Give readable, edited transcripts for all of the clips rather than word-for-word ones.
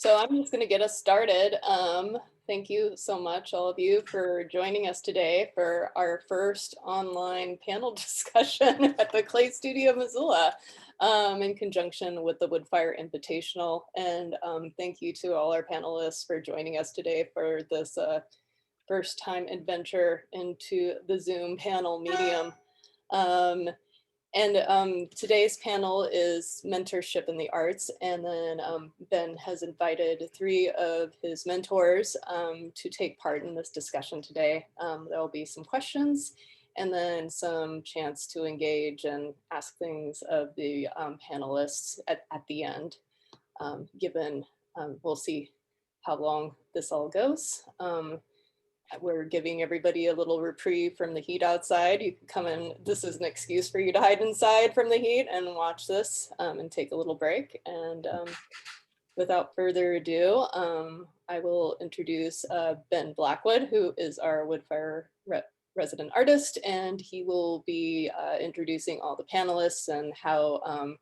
So I'm just going to get us started. Thank you so much, all of you, for joining us today for our first online panel discussion at the Clay Studio, Missoula, in conjunction with the Woodfire Invitational. And thank you to all our panelists for joining us today for this first time adventure into the Zoom panel medium. Today's panel is mentorship in the arts, and then Ben has invited 3 of his mentors to take part in this discussion today. There will be some questions and then some chance to engage and ask things of the panelists at the end, given we'll see how long this all goes. We're giving everybody a little reprieve from the heat outside. You can come in, this is an excuse for you to hide inside from the heat and watch this and take a little break. And without further ado, I will introduce Ben Blackwood, who is our Woodfire resident artist, and he will be introducing all the panelists and how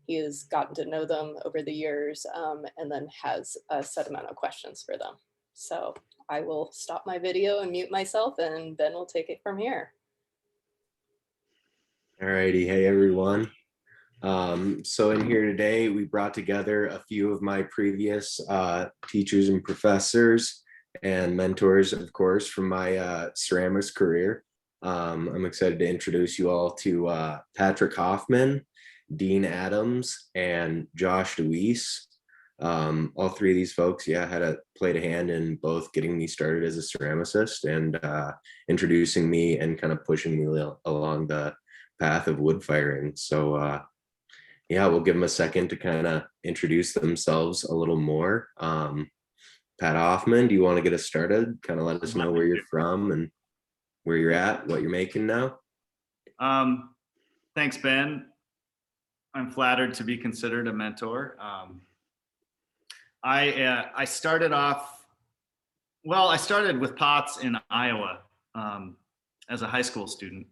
he has gotten to know them over the years, and then has a set amount of questions for them. So I will stop my video and mute myself, and Ben will take it from here. All righty. Hey, everyone. So in here today, we brought together a few of my previous teachers and professors and mentors, of course, from my ceramics career. I'm excited to introduce you all to Patrick Hoffman, Dean Adams, and Josh DeWeese. All 3 of these folks, played a hand in both getting me started as a ceramicist and introducing me and kind of pushing me along the path of wood firing. So we'll give them a second to kind of introduce themselves a little more. Pat Hoffman, do you want to get us started? Kind of let us know where you're from and where you're at, what you're making now. Thanks, Ben. I'm flattered to be considered a mentor. I started with pots in Iowa as a high school student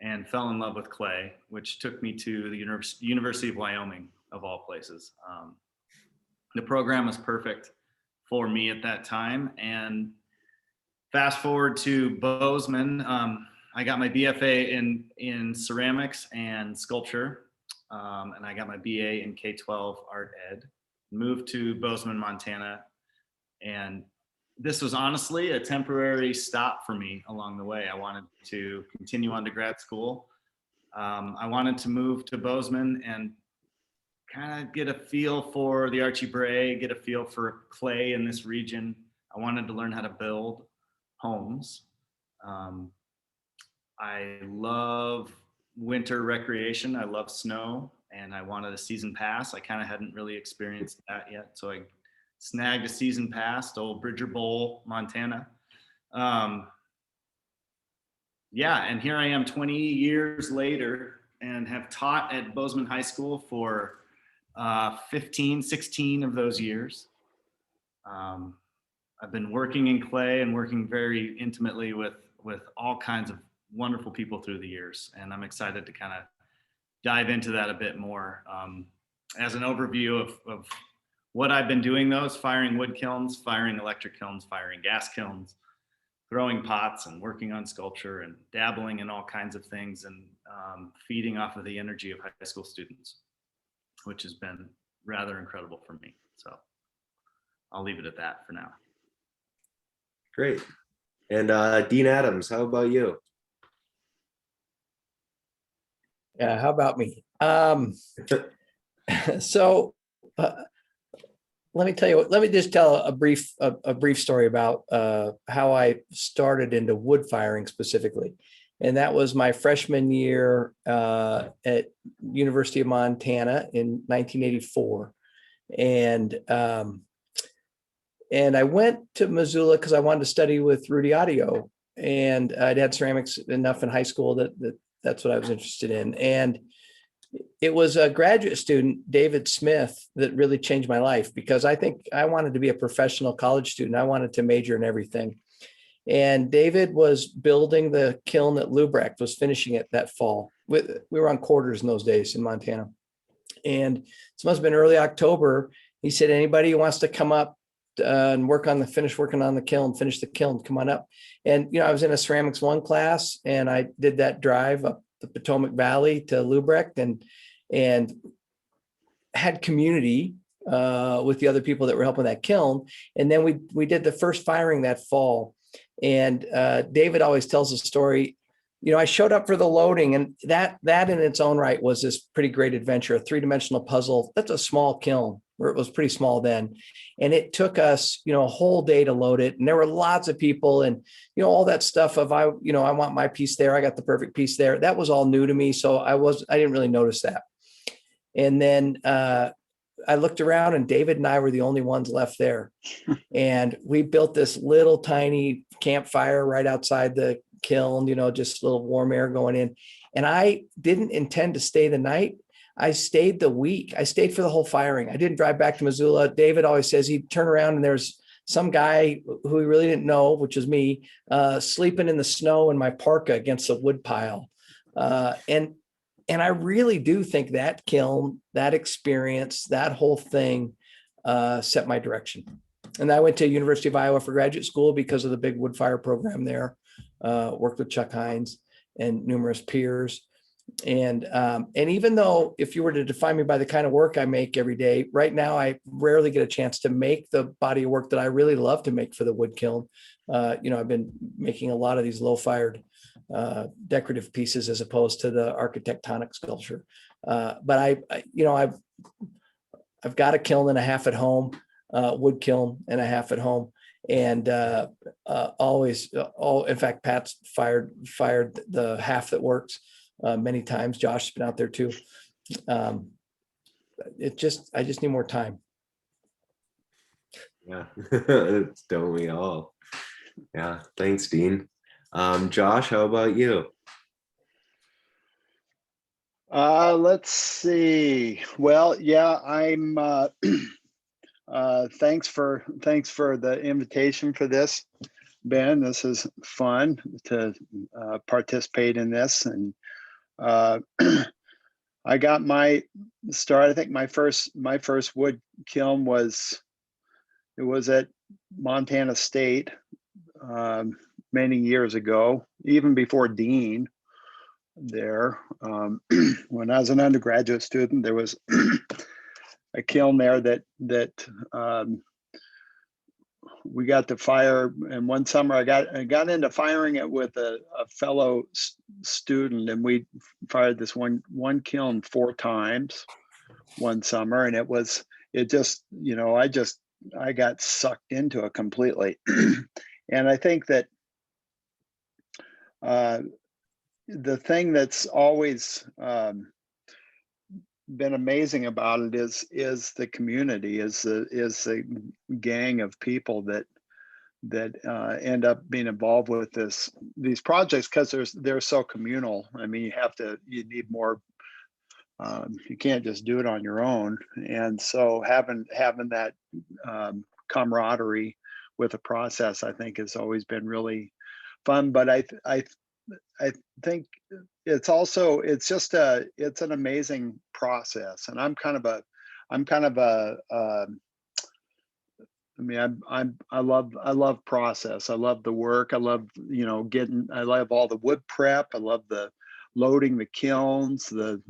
and fell in love with clay, which took me to the University of Wyoming, of all places. The program was perfect for me at that time. And fast forward to Bozeman, I got my BFA in ceramics and sculpture, and I got my BA in K-12 art ed. Moved to Bozeman, Montana, and this was honestly a temporary stop for me along the way. I wanted to continue on to grad school. I wanted to move to Bozeman and kind of get a feel for the Archie Bray, get a feel for clay in this region. I wanted to learn how to build homes. I love winter recreation. I love snow. And I wanted a season pass. I kind of hadn't really experienced that yet. So I snagged a season pass to Old Bridger Bowl, Montana. And here I am 20 years later and have taught at Bozeman High School for 16 of those years. I've been working in clay and working very intimately with all kinds of wonderful people through the years. And I'm excited to kind of dive into that a bit more. As an overview of what I've been doing, though, is firing wood kilns, firing electric kilns, firing gas kilns, throwing pots and working on sculpture and dabbling in all kinds of things and feeding off of the energy of high school students, which has been rather incredible for me. So I'll leave it at that for now. Great. And Dean Adams, how about you? Yeah, how about me? Let me tell you what, let me just tell a brief story about how I started into wood firing specifically. And that was my freshman year at University of Montana in 1984. And I went to Missoula because I wanted to study with Rudy Audio. And I'd had ceramics enough in high school that's what I was interested in. And it was a graduate student, David Smith, that really changed my life because I think I wanted to be a professional college student. I wanted to major in everything. And David was building the kiln at Lubrecht, was finishing it that fall. We were on quarters in those days in Montana. And this must have been early October. He said, anybody who wants to come up and finish working on the kiln, finish the kiln, come on up. And, I was in a ceramics 1 class, and I did that drive up the Potomac Valley to Lubrecht and had community with the other people that were helping that kiln. And then we did the first firing that fall. And David always tells a story. I showed up for the loading, and that in its own right was this pretty great adventure, a 3-dimensional puzzle. That's a small kiln, or it was pretty small then. And it took us, a whole day to load it. And there were lots of people, and, all that stuff of, I want my piece there. I got the perfect piece there. That was all new to me. So I didn't really notice that. And then I looked around, and David and I were the only ones left there. And we built this little tiny campfire right outside the kiln, just a little warm air going in. And I didn't intend to stay the night. I stayed the week. I stayed for the whole firing. I didn't drive back to Missoula. David always says he'd turn around and there's some guy who he really didn't know, which was me, sleeping in the snow in my parka against a wood pile. And I really do think that kiln, that experience, that whole thing set my direction. And I went to University of Iowa for graduate school because of the big wood fire program there. Worked with Chuck Hines and numerous peers. And even though if you were to define me by the kind of work I make every day, right now, I rarely get a chance to make the body of work that I really love to make for the wood kiln. I've been making a lot of these low-fired decorative pieces as opposed to the architectonic sculpture. But I've got a kiln and a half at home, wood kiln and a half at home. And in fact, Pat's fired the half that works many times. Josh's been out there too. I just need more time. Yeah, don't we all? Yeah, thanks, Dean. Josh, how about you? Let's see. Well, yeah, I'm thanks for the invitation for this, Ben. This is fun to participate in this. And I got my start. I think my first wood kiln was at Montana State many years ago, even before Dean there. When I was an undergraduate student, there was a kiln there that we got to fire. And one summer I got into firing it with a fellow student, and we fired this one kiln 4 times one summer. And I got sucked into it completely. And I think that the thing that's always been amazing about it is the community, is the gang of people that end up being involved with these projects, because they're so communal. I mean, you need more. You can't just do it on your own, and so having that camaraderie with the process, I think, has always been really fun. But I think it's an amazing process, and I love process. I love the work. I love I love all the wood prep. I love the loading the kilns, the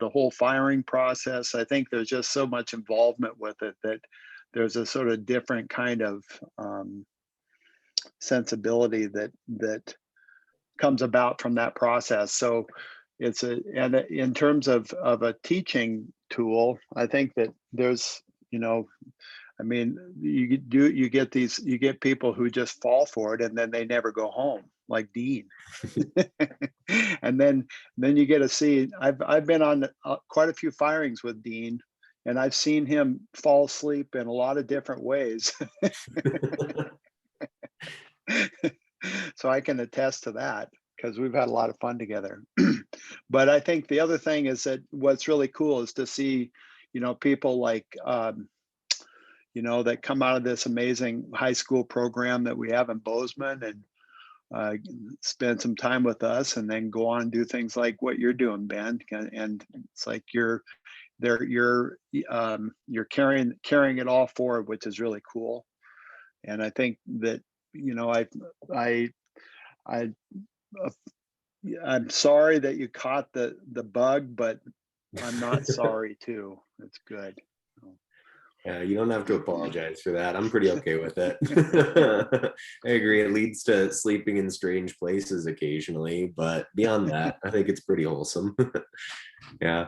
whole firing process. I think there's just so much involvement with it that there's a sort of different kind of sensibility that comes about from that process. So and in terms of a teaching tool, I think that there's, I mean, you get people who just fall for it and then they never go home, like Dean. And then you get to see, I've been on quite a few firings with Dean, and I've seen him fall asleep in a lot of different ways. So I can attest to that, because we've had a lot of fun together. But I think the other thing is that what's really cool is to see, people like, that come out of this amazing high school program that we have in Bozeman, and spend some time with us, and then go on and do things like what you're doing, Ben. And it's like you're you're carrying it all forward, which is really cool. And I think that, you know, I I'm sorry that you caught the bug, but I'm not sorry too. It's good. Yeah, you don't have to apologize for that. I'm pretty okay with it. I agree. It leads to sleeping in strange places occasionally, but beyond that, I think it's pretty wholesome. Yeah.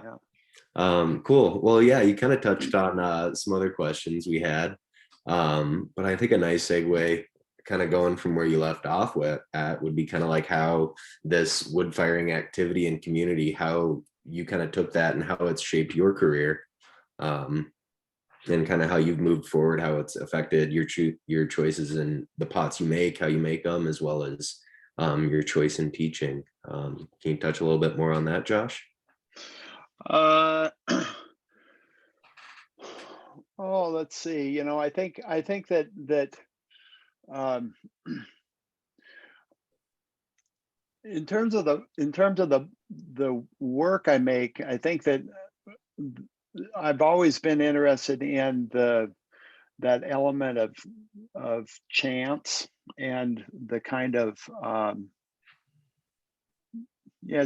Cool. Well, yeah, you kind of touched on some other questions we had. But I think a nice segue, kind of going from where you left off at, would be kind of like how this wood firing activity and community, how you kind of took that and how it's shaped your career. And kind of how you've moved forward, how it's affected your choices and the pots you make, how you make them, as well as your choice in teaching. Can you touch a little bit more on that, Josh? Oh, let's see. You know, I think that um, in terms of the work I make, I think that I've always been interested in that element of chance and the kind of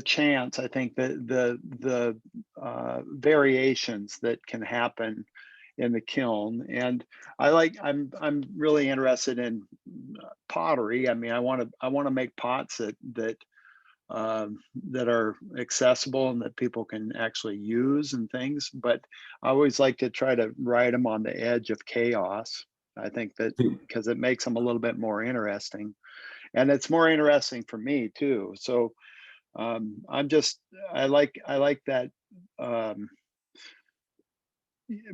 chance. I think that the variations that can happen in the kiln, and I'm really interested in pottery. I mean, I want to make pots that are accessible and that people can actually use and things. But I always like to try to ride them on the edge of chaos. I think that because it makes them a little bit more interesting, and it's more interesting for me too. So I like that.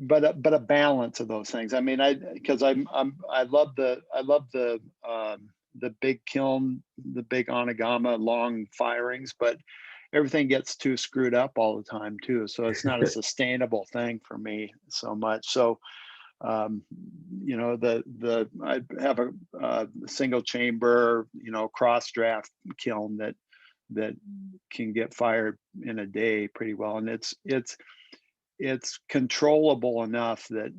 But a balance of those things. I mean, I love the big kiln, the big onigama long firings, but everything gets too screwed up all the time too. So it's not a sustainable thing for me so much. So you know, I have a single chamber, you know, cross draft kiln that can get fired in a day pretty well, and it's controllable enough that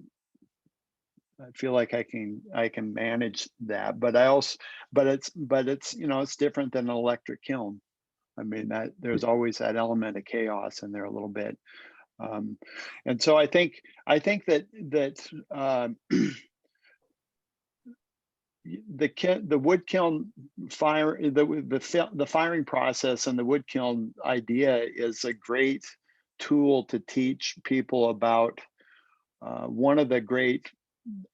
I feel like I can manage that. But it's you know, it's different than an electric kiln. I mean, that there's always that element of chaos in there a little bit. And so I think that the wood kiln the firing process and the wood kiln idea is a great tool to teach people about one of the great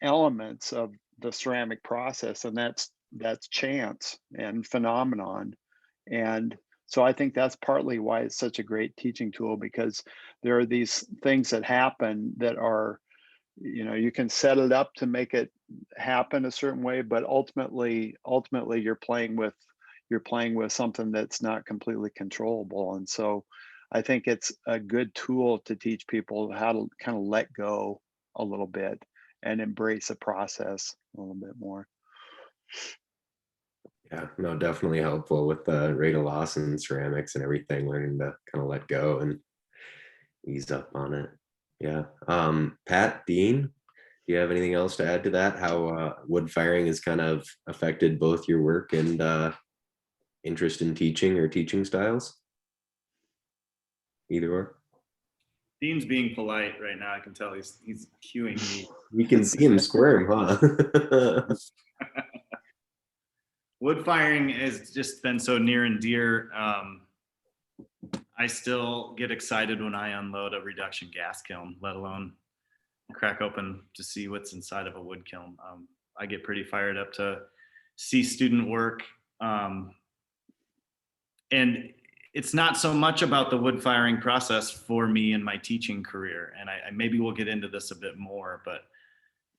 elements of the ceramic process, and that's chance and phenomenon. And so I think that's partly why it's such a great teaching tool, because there are these things that happen that are, you know, you can set it up to make it happen a certain way, but ultimately you're playing with something that's not completely controllable. And so I think it's a good tool to teach people how to kind of let go a little bit and embrace the process a little bit more. Yeah, no, definitely helpful with the rate of loss in ceramics and everything, learning to kind of let go and ease up on it. Yeah. Pat, Dean, do you have anything else to add to that? How wood firing has kind of affected both your work and interest in teaching or teaching styles? Either or. Dean's being polite right now. I can tell he's cueing me. You can see him squirm, huh? Wood firing has just been so near and dear. I still get excited when I unload a reduction gas kiln, let alone crack open to see what's inside of a wood kiln. I get pretty fired up to see student work. And it's not so much about the wood firing process for me in my teaching career. And I maybe we'll get into this a bit more, but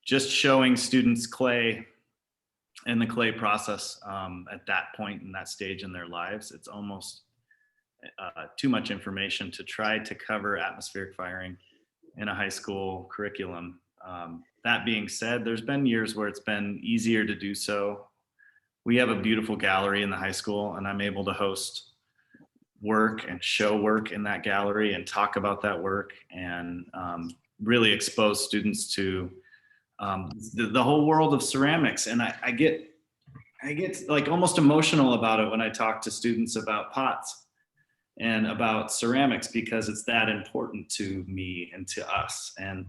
just showing students clay and the clay process at that point in that stage in their lives, it's almost too much information to try to cover atmospheric firing in a high school curriculum. That being said, there's been years where it's been easier to do so. We have a beautiful gallery in the high school, and I'm able to host work and show work in that gallery and talk about that work, and really expose students to the whole world of ceramics. And I get like almost emotional about it when I talk to students about pots and about ceramics, because it's that important to me and to us. And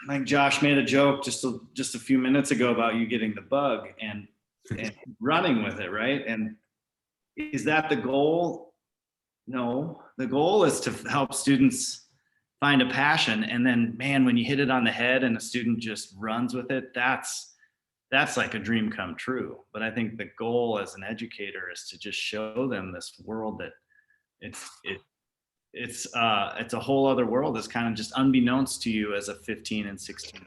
like Josh made a joke just a few minutes ago about you getting the bug and running with it, right? And is that the goal? No, the goal is to help students find a passion. And then, man, when you hit it on the head and a student just runs with it, that's like a dream come true. But I think the goal as an educator is to just show them this world that it's a whole other world. It's kind of just unbeknownst to you as a 15 and 16.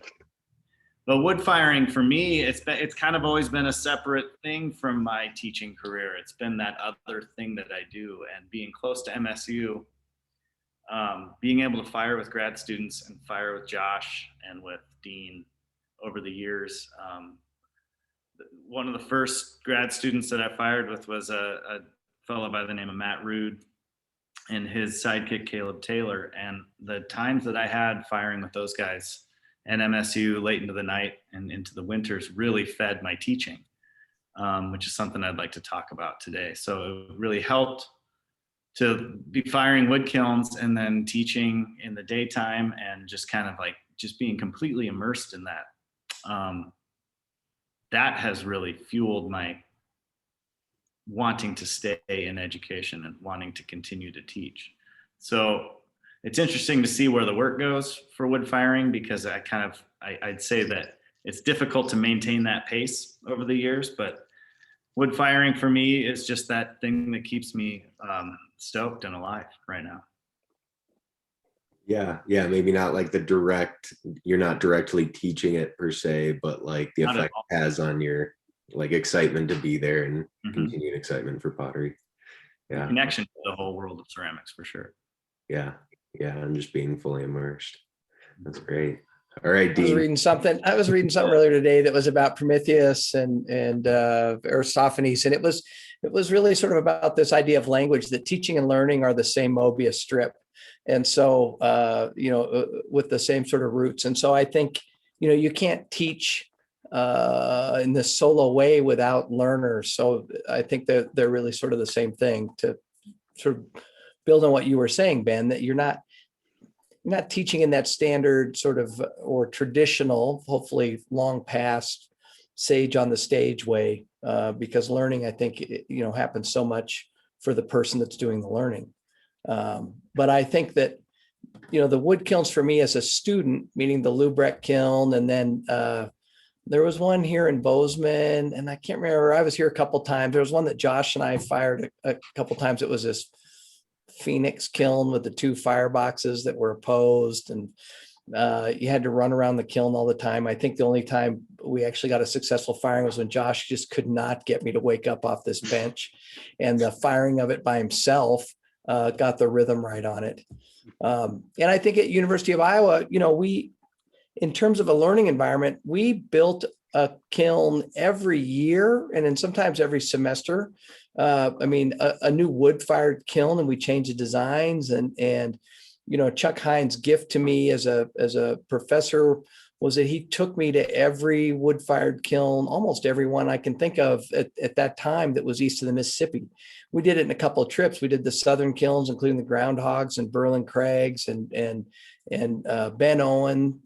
But wood firing for me, it's kind of always been a separate thing from my teaching career. It's been that other thing that I do, and being close to MSU, being able to fire with grad students and fire with Josh and with Dean over the years. One of the first grad students that I fired with was a fellow by the name of Matt Rude and his sidekick Caleb Taylor. And the times that I had firing with those guys at MSU late into the night and into the winters really fed my teaching, which is something I'd like to talk about today. So it really helped to be firing wood kilns and then teaching in the daytime, and just kind of like just being completely immersed in that. That has really fueled my wanting to stay in education and wanting to continue to teach. So it's interesting to see where the work goes for wood firing, because I'd say that it's difficult to maintain that pace over the years, but wood firing for me is just that thing that keeps me stoked and alive right now. Yeah, maybe not like you're not directly teaching it per se, but like the effect it has on your like excitement to be there and continued excitement for pottery. Yeah. Connection to the whole world of ceramics for sure. Yeah, and just being fully immersed. That's great. All right, Dean. I was reading something earlier today that was about Prometheus and Aristophanes, and it was really sort of about this idea of language, that teaching and learning are the same Mobius strip, and so with the same sort of roots. And so I think you can't teach in this solo way without learners. So I think that they're really sort of the same thing. To sort of build on what you were saying, Ben, that you're not teaching in that standard sort of or traditional, hopefully long past sage on the stage way, because learning, I think, happens so much for the person that's doing the learning. But I think that, the wood kilns for me as a student, meaning the Lubrecht kiln, and then there was one here in Bozeman, and I can't remember, I was here a couple of times. There was one that Josh and I fired a couple of times. It was this Phoenix kiln with the 2 fireboxes that were opposed, and you had to run around the kiln all the time. I think the only time we actually got a successful firing was when Josh just could not get me to wake up off this bench, and the firing of it by himself got the rhythm right on it. And I think at University of Iowa, we, in terms of a learning environment, we built a kiln every year, and then sometimes every semester. A new wood-fired kiln, and we changed the designs. And Chuck Hines' gift to me as a professor was that he took me to every wood-fired kiln, almost every one I can think of at that time that was east of the Mississippi. We did it in a couple of trips. We did the southern kilns, including the Groundhogs and Berlin Craigs, and Ben Owen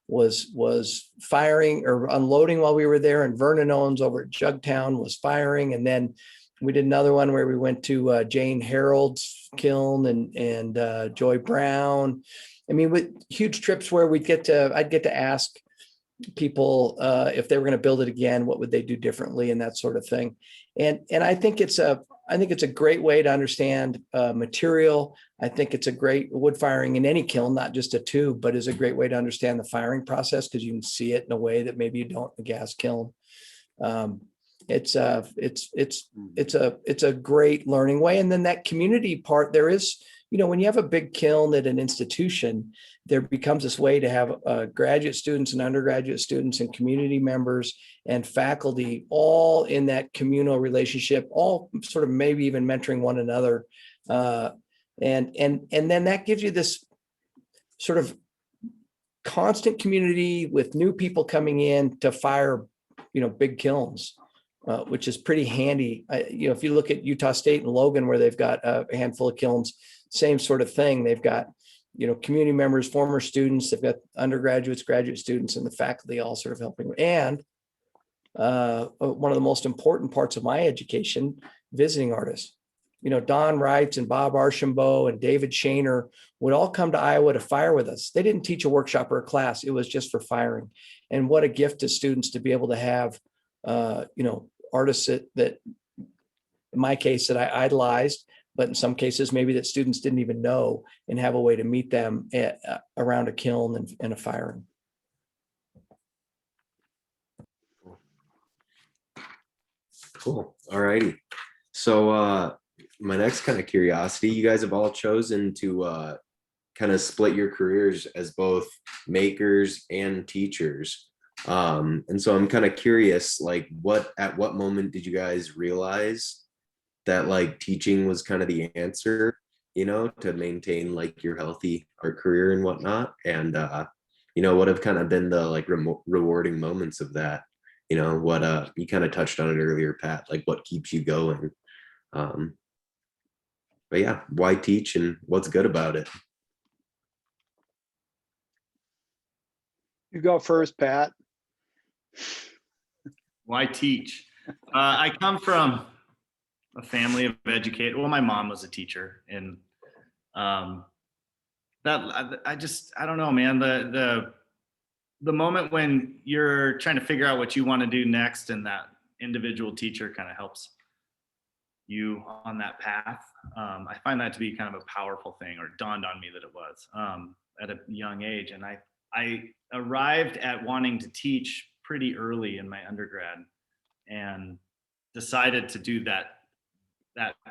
was firing or unloading while we were there, and Vernon Owens over at Jugtown was firing. And then we did another one where we went to Jane Harold's kiln and Joy Brown. With huge trips where I'd get to ask people if they were going to build it again, what would they do differently, and that sort of thing. And I think it's a great way to understand material. I think it's a great wood firing in any kiln, not just a tube, but is a great way to understand the firing process, because you can see it in a way that maybe you don't in a gas kiln. It's a great learning way. And then that community part, there is, when you have a big kiln at an institution, there becomes this way to have graduate students and undergraduate students and community members and faculty all in that communal relationship, all sort of maybe even mentoring one another. And then that gives you this sort of constant community with new people coming in to fire, big kilns, which is pretty handy. If you look at Utah State and Logan, where they've got a handful of kilns, same sort of thing. They've got, community members, former students, they've got undergraduates, graduate students, and the faculty all sort of helping. And one of the most important parts of my education, visiting artists. Don Wrights and Bob Archambault and David Shaner would all come to Iowa to fire with us. They didn't teach a workshop or a class. It was just for firing. And what a gift to students to be able to have, artists that in my case, that I idolized, but in some cases, maybe that students didn't even know, and have a way to meet them around a kiln and a firing. Cool. All righty. So my next kind of curiosity, you guys have all chosen to kind of split your careers as both makers and teachers. And so I'm kind of curious, like at what moment did you guys realize that like teaching was kind of the answer, to maintain like your healthy art career and whatnot? And, what have kind of been the like rewarding moments of that? What you kind of touched on it earlier, Pat, like what keeps you going? But yeah, why teach and what's good about it? You go first, Pat. Why teach? I come from a family of educators. Well, my mom was a teacher, and I don't know, man. The moment when you're trying to figure out what you want to do next, and that individual teacher kind of helps you on that path. I find that to be kind of a powerful thing, or it dawned on me that it was at a young age. And I arrived at wanting to teach pretty early in my undergrad, and decided to do that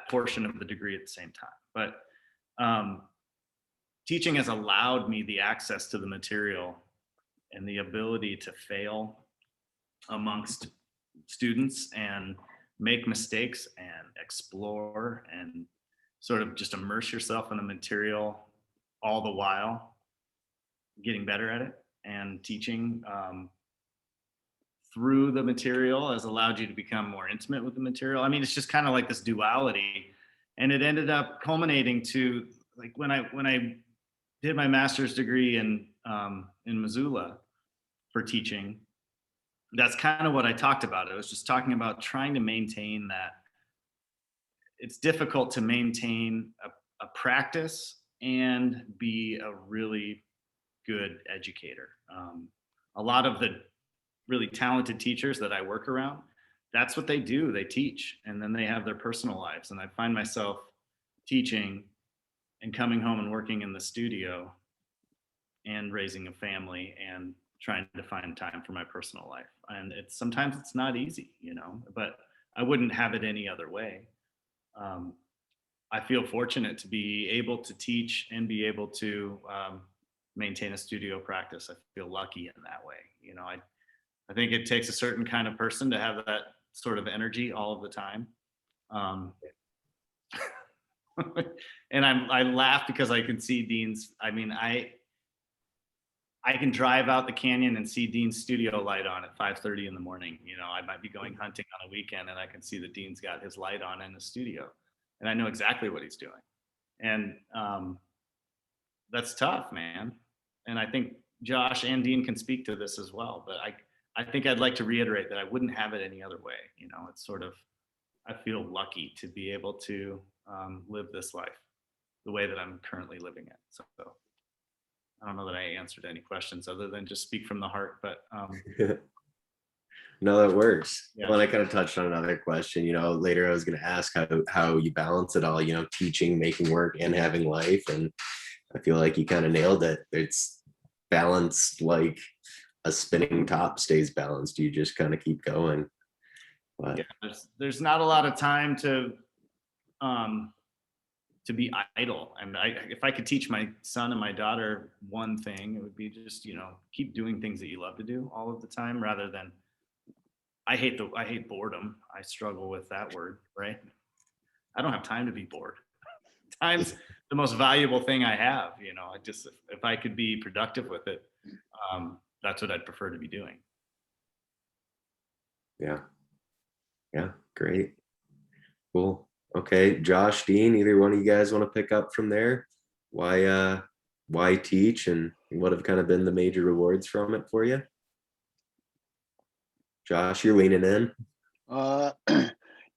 portion of the degree at the same time. But teaching has allowed me the access to the material and the ability to fail amongst students and make mistakes and explore and sort of just immerse yourself in the material, all the while getting better at it. And teaching through the material has allowed you to become more intimate with the material. I mean, it's just kind of like this duality, and it ended up culminating to like when I did my master's degree in Missoula for teaching. That's kind of what I talked about. I was just talking about trying to maintain that. It's difficult to maintain a practice and be a really good educator. A lot of the really talented teachers that I work around, that's what they do. They teach, and then they have their personal lives. And I find myself teaching and coming home and working in the studio and raising a family and trying to find time for my personal life. And sometimes it's not easy, but I wouldn't have it any other way. I feel fortunate to be able to teach and be able to maintain a studio practice. I feel lucky in that way. I think it takes a certain kind of person to have that sort of energy all of the time. And I laugh because I can see Dean's, I can drive out the canyon and see Dean's studio light on at 5:30 in the morning. I might be going hunting on a weekend and I can see that Dean's got his light on in the studio, and I know exactly what he's doing. And that's tough, man. And I think Josh and Dean can speak to this as well, but I think I'd like to reiterate that I wouldn't have it any other way. It's sort of, I feel lucky to be able to live this life the way that I'm currently living it. So I don't know that I answered any questions other than just speak from the heart, but no, that works. Yeah. Well, I kind of touched on another question, later I was going to ask how you balance it all, teaching, making work, and having life. And I feel like you kind of nailed it. It's balanced like a spinning top stays balanced. You just kind of keep going. But yeah, there's not a lot of time to to be idle. And if I could teach my son and my daughter one thing, it would be just, keep doing things that you love to do all of the time, rather than, I hate boredom. I struggle with that word, right? I don't have time to be bored. Time's the most valuable thing I have. If I could be productive with it, that's what I'd prefer to be doing. Yeah. Great. Cool. Okay. Josh, Dean, either one of you guys want to pick up from there? Why teach, and what have kind of been the major rewards from it for you? Josh, you're leaning in.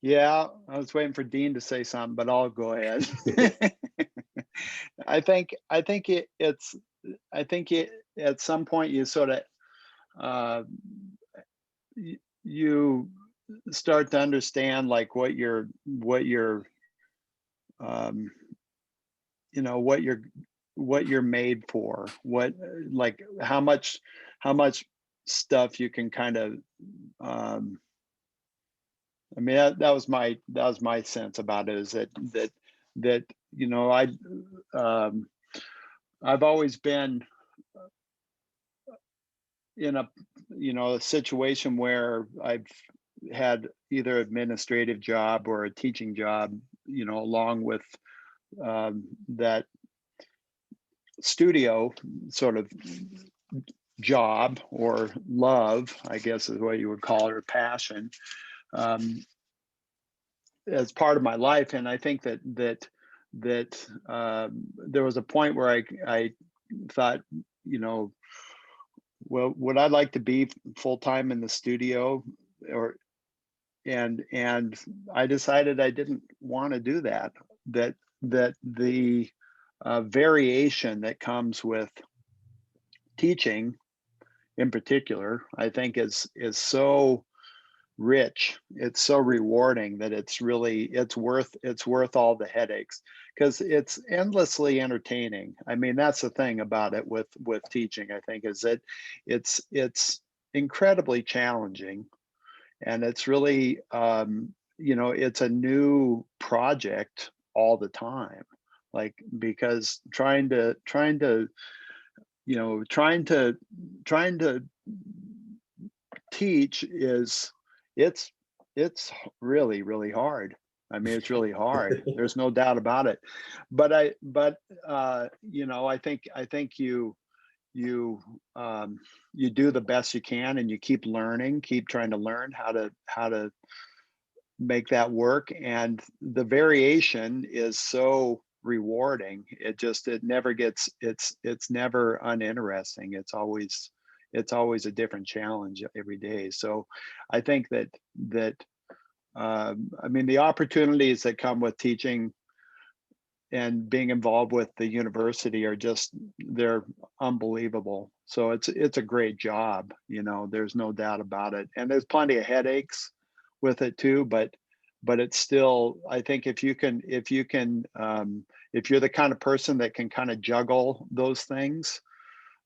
Yeah, I was waiting for Dean to say something, but I'll go ahead. I think at some point you sort of you start to understand like what you're made for, like how much stuff you can kind of I mean, that was my sense about it, is that I've always been in a situation where I've had either administrative job or a teaching job, along with that studio sort of job or love, I guess is what you would call it, or passion, as part of my life. And I think that there was a point where I thought, well, would I like to be full-time in the studio, and I decided I didn't want to do that. That the variation that comes with teaching in particular, I think is so rich, it's so rewarding, that it's worth all the headaches, because it's endlessly entertaining. I mean, that's the thing about it with teaching, I think, is that it's incredibly challenging, and it's really it's a new project all the time, like, because trying to teach it's really, really hard. I mean, it's really hard. There's no doubt about it. But I think you do the best you can, and you keep trying to learn how to make that work. And the variation is so rewarding. It never gets, it's never uninteresting. It's always a different challenge every day. So I think that I mean, the opportunities that come with teaching and being involved with the university they're unbelievable. So it's a great job, there's no doubt about it. And there's plenty of headaches with it too, but it's still, I think if you're the kind of person that can kind of juggle those things,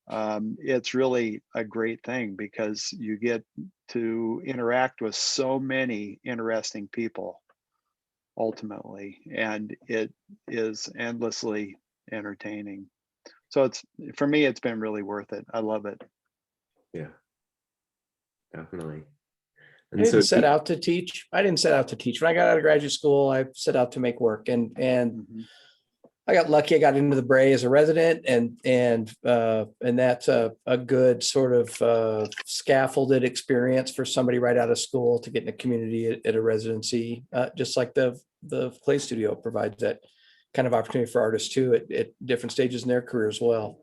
it's really a great thing, because you get to interact with so many interesting people ultimately, and it is endlessly entertaining. So for me, it's been really worth it. I love it. Yeah, definitely. I didn't set out to teach. When I got out of graduate school, I set out to make work, and Mm-hmm. I got lucky. I got into the Bray as a resident, and that's a good sort of scaffolded experience for somebody right out of school to get in a community at a residency, just like the Play Studio provides that kind of opportunity for artists too at different stages in their career as well.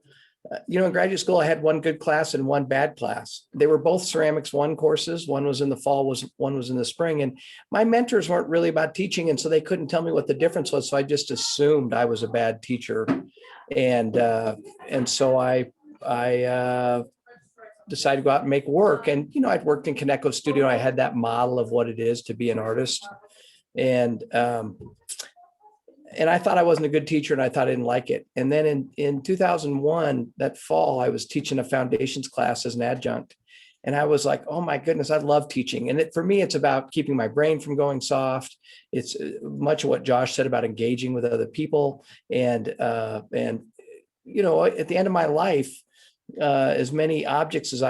In graduate school, I had one good class and one bad class. They were both Ceramics 1 courses. One was in the fall, one was in the spring. And my mentors weren't really about teaching, and so they couldn't tell me what the difference was. So I just assumed I was a bad teacher, and so I decided to go out and make work. And I'd worked in Kaneko Studio. I had that model of what it is to be an artist, and I thought I wasn't a good teacher, and I thought I didn't like it. And then in 2001, that fall, I was teaching a foundations class as an adjunct. And I was like, oh my goodness, I love teaching. And for me, it's about keeping my brain from going soft. It's much of what Josh said about engaging with other people. And at the end of my life, as many objects as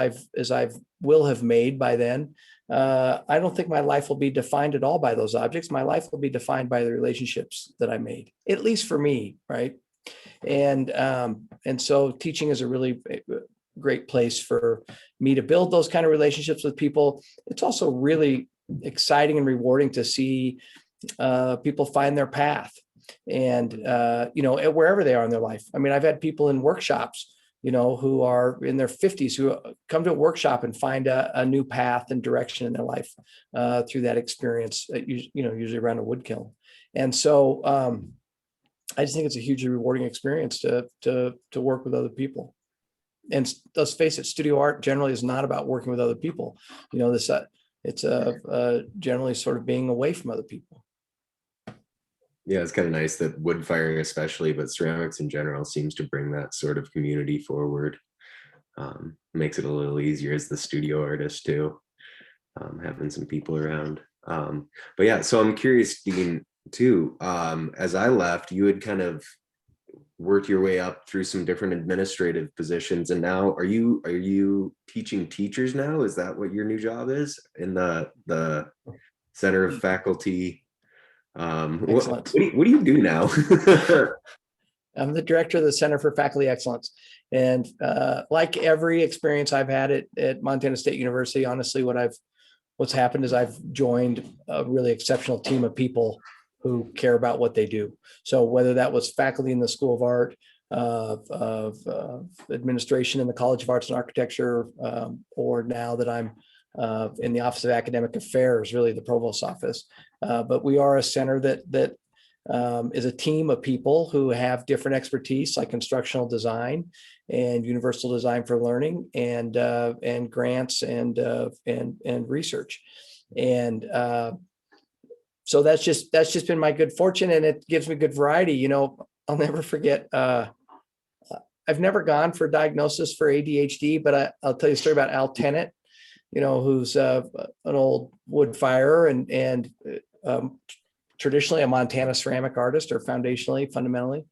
I've will have made by then, I don't think my life will be defined at all by those objects. My life will be defined by the relationships that I made, at least for me, right? And so teaching is a really great place for me to build those kind of relationships with people. It's also really exciting and rewarding to see people find their path, and wherever they are in their life. I mean, I've had people in workshops, who are in their 50s who come to a workshop and find a new path and direction in their life through that experience, usually around a wood kiln. And so I just think it's a hugely rewarding experience to work with other people. And let's face it, studio art generally is not about working with other people. It's generally sort of being away from other people. Yeah, it's kind of nice that wood firing especially, but ceramics in general seems to bring that sort of community forward. Makes it a little easier as the studio artist too, having some people around. But yeah, so I'm curious, Dean, too, as I left, you had kind of worked your way up through some different administrative positions, and now are you teaching teachers now? Is that what your new job is in the Center of Faculty? What do you do now? I'm the director of the Center for Faculty Excellence. And like every experience I've had at Montana State University, honestly, what's happened is I've joined a really exceptional team of people who care about what they do. So whether that was faculty in the School of Art, of administration in the College of Arts and Architecture, or now that I'm in the Office of Academic Affairs, really the Provost's office. But we are a center that is a team of people who have different expertise, like instructional design and universal design for learning, and grants and research. And so that's just been my good fortune, and it gives me good variety. I'll never forget. I've never gone for diagnosis for ADHD, but I'll tell you a story about Al Tennant, who's an old wood firer and traditionally a Montana ceramic artist, or fundamentally.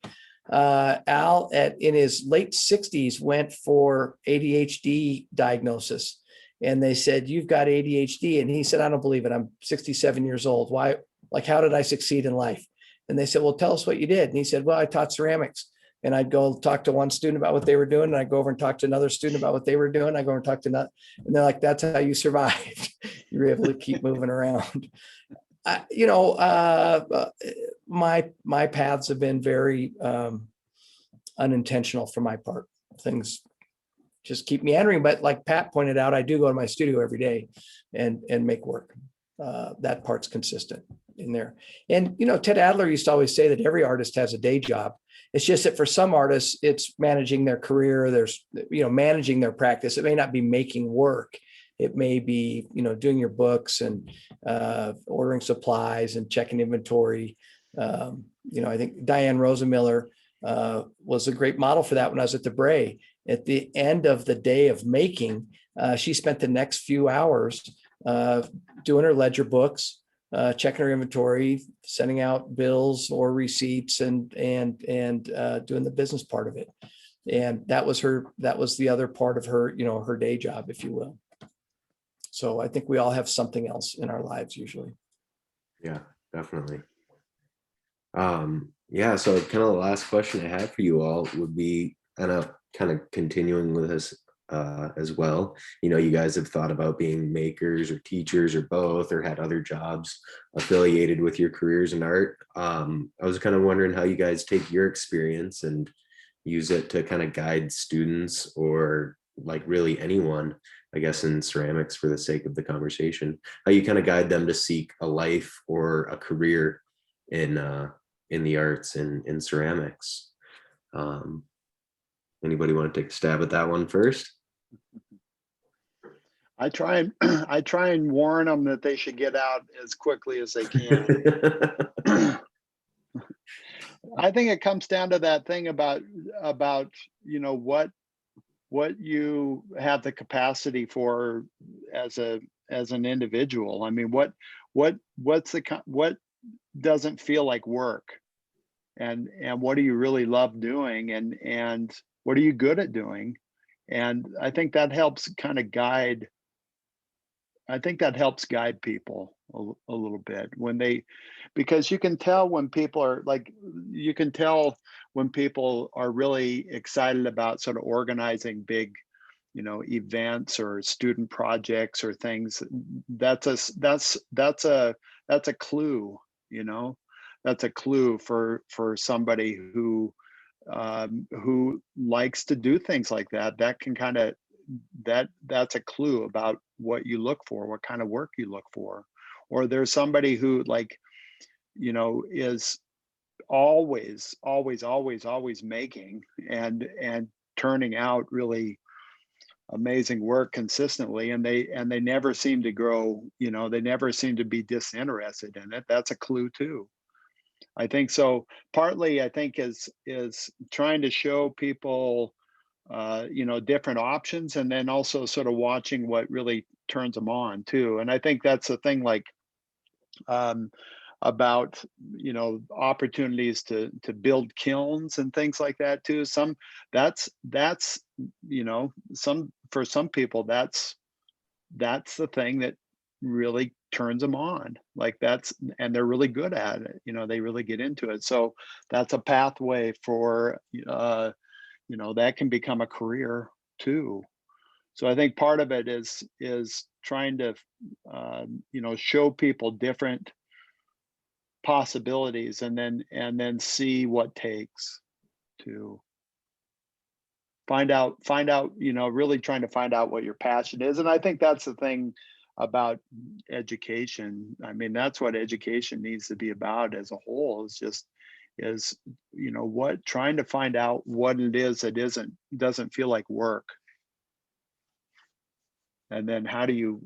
Al, in his late 60s, went for ADHD diagnosis. And they said, "You've got ADHD." And he said, "I don't believe it. I'm 67 years old. Why? Like, how did I succeed in life?" And they said, "Well, tell us what you did." And he said, "Well, I taught ceramics." And I'd go talk to one student about what they were doing, and I'd go over and talk to another student about what they were doing. I go over and talk to another, and they're like, "That's how you survived. You were able to keep moving around." My paths have been very unintentional for my part. Things just keep meandering. But like Pat pointed out, I do go to my studio every day and make work. That part's consistent in there. And, Ted Adler used to always say that every artist has a day job. It's just that for some artists, it's managing their career. There's, managing their practice. It may not be making work. It may be, doing your books and ordering supplies and checking inventory. I think Diane Rosenmiller was a great model for that when I was at the Bray. At the end of the day of making, she spent the next few hours doing her ledger books, checking her inventory, sending out bills or receipts, and doing the business part of it. And that was the other part of her, her day job, if you will. So I think we all have something else in our lives usually. Yeah, definitely. So kind of the last question I had for you all would be kind of continuing with this as well. You guys have thought about being makers or teachers or both, or had other jobs affiliated with your careers in art. I was kind of wondering how you guys take your experience and use it to kind of guide students, or like really anyone, I guess, in ceramics, for the sake of the conversation, how you kind of guide them to seek a life or a career in the arts and in ceramics. Anybody want to take a stab at that one first? I try and warn them that they should get out as quickly as they can. I think it comes down to that thing about what you have the capacity for as an individual. I mean, what doesn't feel like work, and what do you really love doing, and what are you good at doing? And I think that helps kind of guide. I think that helps guide people a little bit when they, because you can tell when people are like, you can tell when people are really excited about sort of organizing big, events or student projects or things. That's a clue, that's a clue for somebody who likes to do things like that. That can kind of, that's a clue about what you look for, what kind of work you look for. Or there's somebody who, like, is always making and turning out really amazing work consistently, and they never seem to grow, they never seem to be disinterested in it. That's a clue too, I think. So partly I think is trying to show people different options, and then also sort of watching what really turns them on too. And I think that's the thing, like, um, about opportunities to build kilns and things like that too. That's some, for some people, that's the thing that really turns them on, like, and they're really good at it, they really get into it. So that's a pathway for that can become a career too. So I think part of it is trying to show people different possibilities, and then see what takes to find out, really trying to find out what your passion is. And I think that's the thing about education. I mean, that's what education needs to be about as a whole, is what, trying to find out what it is that doesn't feel like work. And then how do you,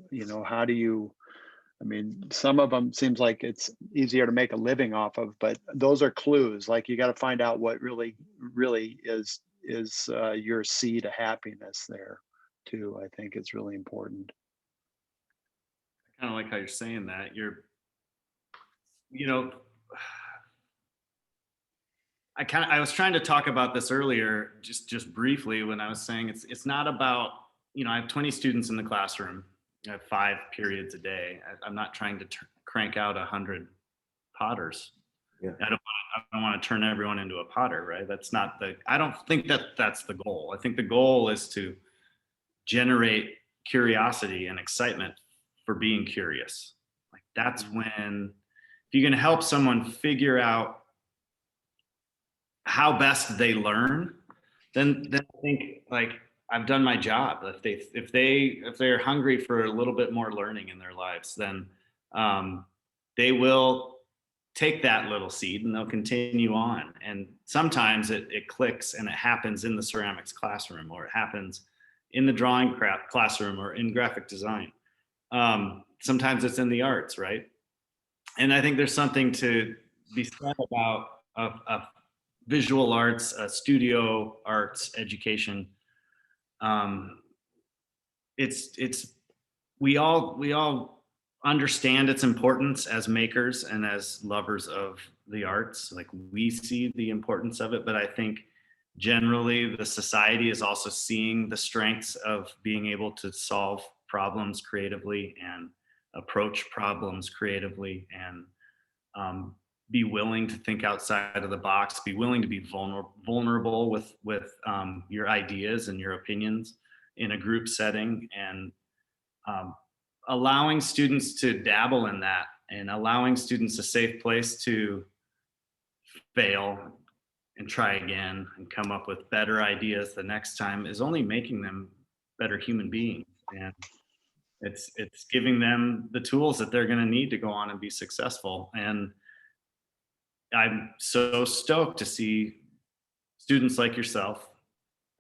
I mean, some of them seems like it's easier to make a living off of, but those are clues. Like, you got to find out what really is your seed of happiness there too. I think it's really important. I kind of like how you're saying that. I was trying to talk about this earlier, just briefly, when I was saying it's not about, I have 20 students in the classroom. I have 5 periods a day. I'm not trying to crank out 100 potters. Yeah. I don't want to turn everyone into a potter, right? I don't think that's the goal. I think the goal is to generate curiosity and excitement for being curious. Like, that's when, if you can help someone figure out how best they learn, then I think, like, I've done my job. If they're hungry for a little bit more learning in their lives, then they will take that little seed and they'll continue on. And sometimes it clicks, and it happens in the ceramics classroom, or it happens in the drawing classroom, or in graphic design. Sometimes it's in the arts, right? And I think there's something to be said about a visual arts, studio arts education. We all understand its importance as makers and as lovers of the arts. Like, we see the importance of it, but I think generally the society is also seeing the strengths of being able to solve problems creatively and approach problems creatively, and be willing to think outside of the box, be willing to be vulnerable with your ideas and your opinions in a group setting, and allowing students to dabble in that, and allowing students a safe place to fail and try again and come up with better ideas the next time, is only making them better human beings. And it's giving them the tools that they're going to need to go on and be successful. And I'm so stoked to see students like yourself,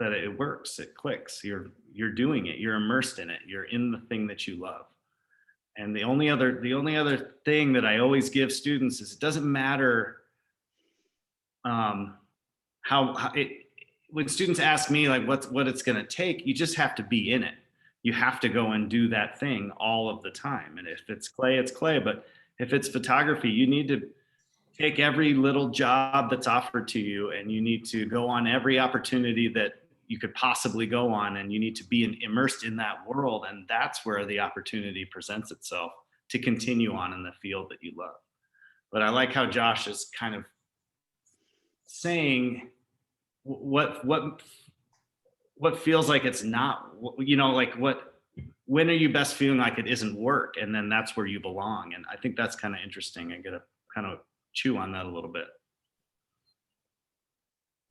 that it works, it clicks, you're doing it, you're immersed in it, you're in the thing that you love. And the only other thing that I always give students is, it doesn't matter how when students ask me like what it's going to take, you just have to be in it. You have to go and do that thing all of the time. And if it's clay, it's clay. But if it's photography, you need to take every little job that's offered to you, and you need to go on every opportunity that you could possibly go on, and you need to be immersed in that world. And that's where the opportunity presents itself to continue on in the field that you love. But I like how Josh is kind of saying what feels like it's not, like when are you best feeling like it isn't work? And then that's where you belong. And I think that's kind of interesting. I get to kind of chew on that a little bit.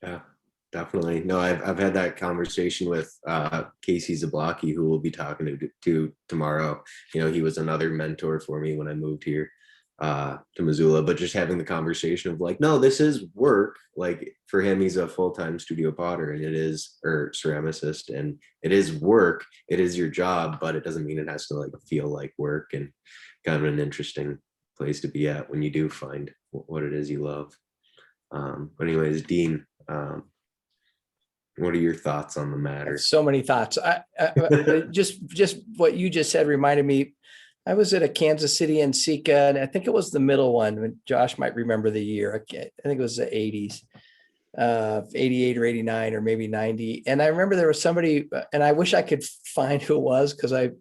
Yeah, definitely. No, I've had that conversation with Casey Zablocki, who we'll be talking to tomorrow. He was another mentor for me when I moved here to Missoula, but just having the conversation of like, no, this is work. Like for him, he's a full-time studio potter, and or ceramicist, and it is work. It is your job, but it doesn't mean it has to like feel like work. And kind of an interesting place to be at when you do find what it is you love. But anyways, Dean, what are your thoughts on the matter? So many thoughts. I just what you just said reminded me. I was at a Kansas City and Sika, and I think it was the middle one. When Josh might remember the year. I think it was the 80s, 88 or 89 or maybe 90. And I remember there was somebody, and I wish I could find who it was because I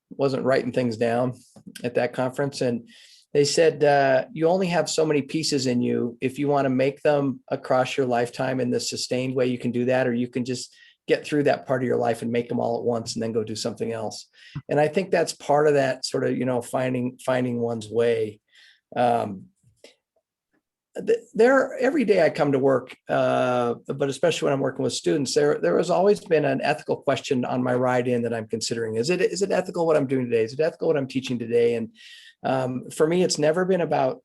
wasn't writing things down at that conference. And they said, you only have so many pieces in you. If you want to make them across your lifetime in the sustained way, you can do that, or you can just get through that part of your life and make them all at once and then go do something else. And I think that's part of that sort of, finding one's way. Every day I come to work, but especially when I'm working with students, there has always been an ethical question on my ride in that I'm considering. Is it ethical what I'm doing today? Is it ethical what I'm teaching today? And for me, it's never been about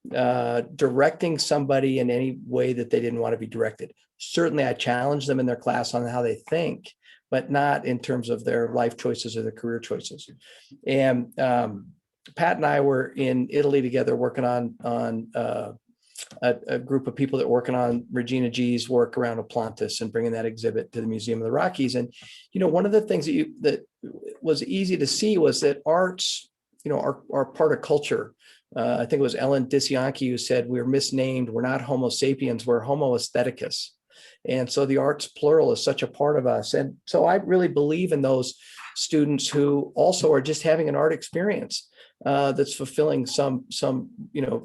directing somebody in any way that they didn't want to be directed. Certainly I challenge them in their class on how they think, but not in terms of their life choices or their career choices. And Pat and I were in Italy together working on a group of people that are working on Regina G's work around Atlantis and bringing that exhibit to the Museum of the Rockies. And, one of the things that was easy to see was that arts, are part of culture. I think it was Ellen Disianki who said, we're misnamed. We're not Homo sapiens, we're Homo aestheticus. And so the arts plural is such a part of us. And so I really believe in those students who also are just having an art experience that's fulfilling some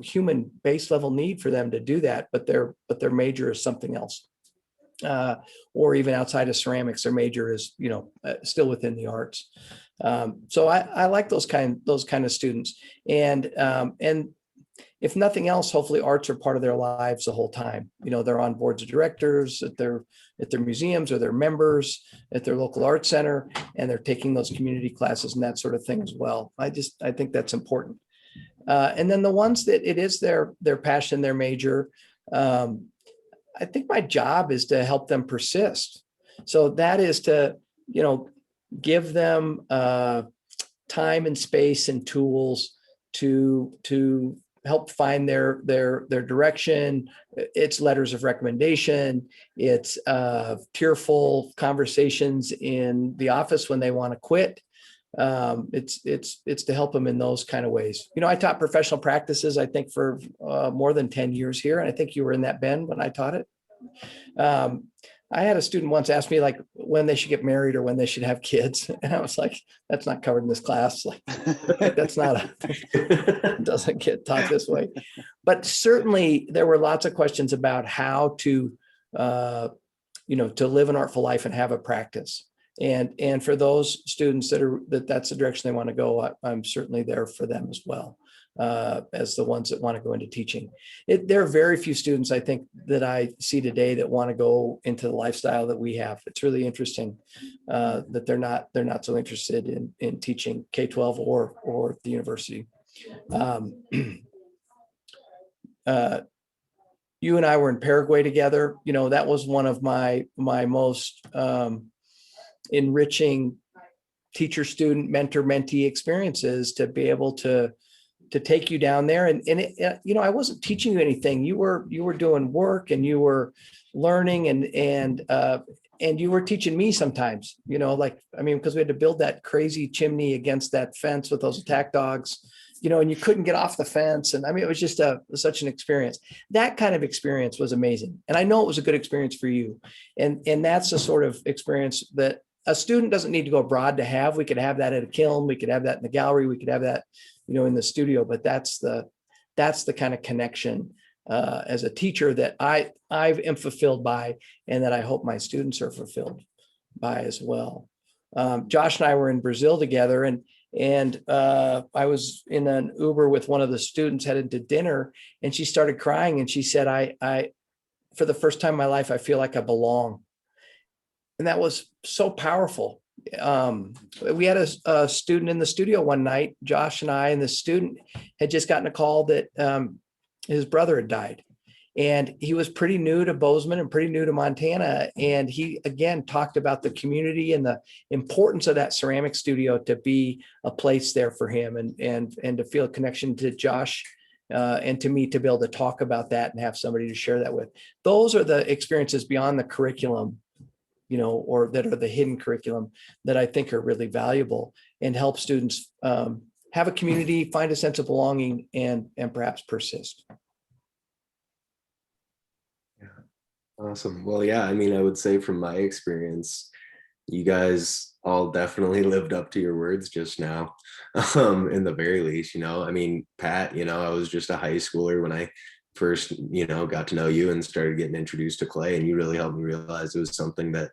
human base level need for them to do that, but their major is something else. Or even outside of ceramics, their major is, still within the arts. So I like those kind of students. And if nothing else, hopefully arts are part of their lives the whole time. They're on boards of directors at their museums, or they're members at their local art center, and they're taking those community classes and that sort of thing as well. I think that's important. And then the ones that it is their passion, their major, I think my job is to help them persist. So that is to, give them time and space and tools to help find their direction. It's letters of recommendation. It's tearful conversations in the office when they want to quit. It's to help them in those kind of ways. I taught professional practices, I think, for more than 10 years here. And I think you were in that, Ben, when I taught it. I had a student once ask me like when they should get married or when they should have kids. And I was like, that's not covered in this class. Like, that's not doesn't get taught this way. But certainly there were lots of questions about how to, to live an artful life and have a practice. And for those students that's the direction they want to go, I'm certainly there for them as well, as the ones that want to go into teaching. There are very few students, I think, that I see today that want to go into the lifestyle that we have. It's really interesting that they're not so interested in teaching K-12 or the university. You and I were in Paraguay together. That was one of my most enriching teacher-student, mentor-mentee experiences, to be able to take you down there. And it, you know, I wasn't teaching you anything. You were doing work, and you were learning, and you were teaching me sometimes, you know, like, I mean, because we had to build that crazy chimney against that fence with those attack dogs, you know, and you couldn't get off the fence. And I mean, it was just such an experience. That kind of experience was amazing. And I know it was a good experience for you. And that's the sort of experience that a student doesn't need to go abroad to have. We could have that at a kiln. We could have that in the gallery. We could have that, you know, in the studio, but that's the kind of connection as a teacher that I am fulfilled by, and that I hope my students are fulfilled by as well. Josh and I were in Brazil together, and I was in an Uber with one of the students headed to dinner, and she started crying, and she said, I for the first time in my life, I feel like I belong. And that was so powerful. We had a student in the studio one night, Josh and I, and the student had just gotten a call that his brother had died. And he was pretty new to Bozeman and pretty new to Montana. And he, again, talked about the community and the importance of that ceramic studio to be a place there for him, and to feel a connection to Josh and to me, to be able to talk about that and have somebody to share that with. Those are the experiences beyond the curriculum, you know, or that are the hidden curriculum, that I think are really valuable and help students have a community, find a sense of belonging, and perhaps persist. Awesome. Well, yeah, I mean, I would say from my experience, you guys all definitely lived up to your words just now, in the very least. You know, I mean, Pat, you know, I was just a high schooler when I first, you know, got to know you and started getting introduced to clay, and you really helped me realize it was something that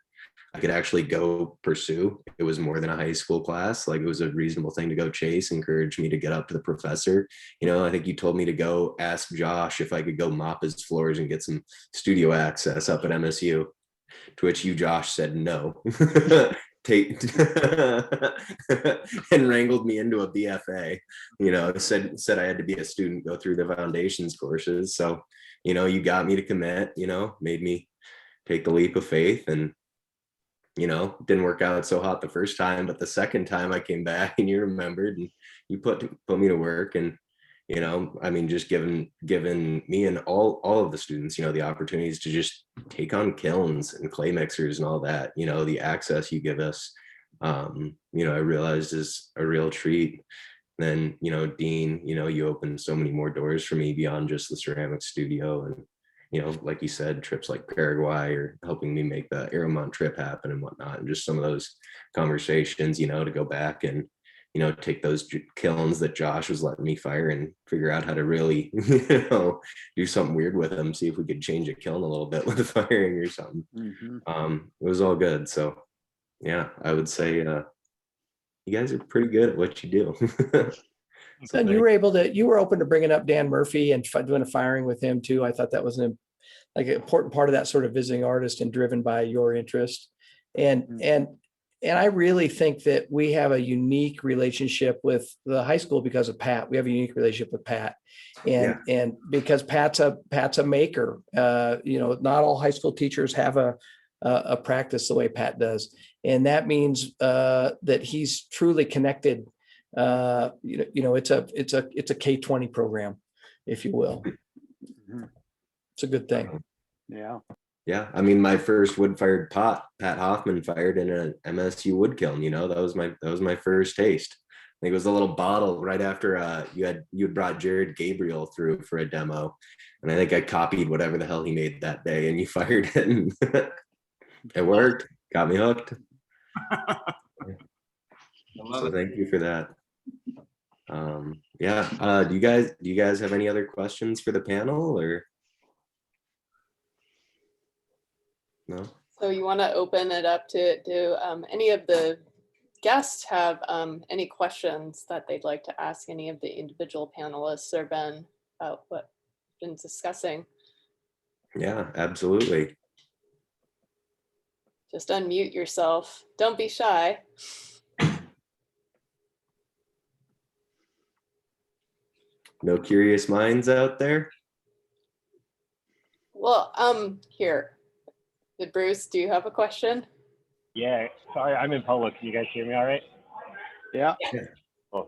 I could actually go pursue. It was more than a high school class. Like, it was a reasonable thing to go chase, encourage me to get up to the professor. You know, I think you told me to go ask Josh if I could go mop his floors and get some studio access up at MSU, to which you, Josh, said no. Take and wrangled me into a BFA, you know, said I had to be a student, go through the foundations courses. So, you know, you got me to commit, you know, made me take the leap of faith, and you know, didn't work out so hot the first time, but the second time I came back and you remembered, and you put me to work. And, you know, I mean, just given me and all of the students, you know, the opportunities to just take on kilns and clay mixers and all that, you know, the access you give us, you know, I realized is a real treat. Then, you know, Dean, you know, you opened so many more doors for me beyond just the ceramic studio. And, you know, like you said, trips like Paraguay, or helping me make the Aeromont trip happen and whatnot. And just some of those conversations, you know, to go back and, you know, take those kilns that Josh was letting me fire and figure out how to really, you know, do something weird with them, see if we could change a kiln a little bit with the firing or something. It was all good. So yeah, I would say you guys are pretty good at what you do. So and you were open to bringing up Dan Murphy and doing a firing with him too. I thought that was an important part of that sort of visiting artist, and driven by your interest. And I really think that we have a unique relationship with the high school because of Pat. We have a unique relationship with Pat, and because Pat's a maker. You know, not all high school teachers have a practice the way Pat does, and that means that he's truly connected. You know, it's a K-20 program, if you will. It's a good thing. Yeah, I mean, my first wood-fired pot, Pat Hoffman fired in an MSU wood kiln. You know, that was my first taste. I think it was a little bottle right after you had brought Jared Gabriel through for a demo, and I think I copied whatever the hell he made that day, and you fired it, and it worked. Got me hooked. So thank you for that. Yeah. Do you guys have any other questions for the panel, or? No. So you want to open it up to do any of the guests have any questions that they'd like to ask any of the individual panelists or Ben about what we've been discussing? Yeah, absolutely. Just unmute yourself. Don't be shy. No curious minds out there? Well, here. Did Bruce, do you have a question? Yeah, sorry, I'm in public. Can you guys hear me all right? Yeah. Cool.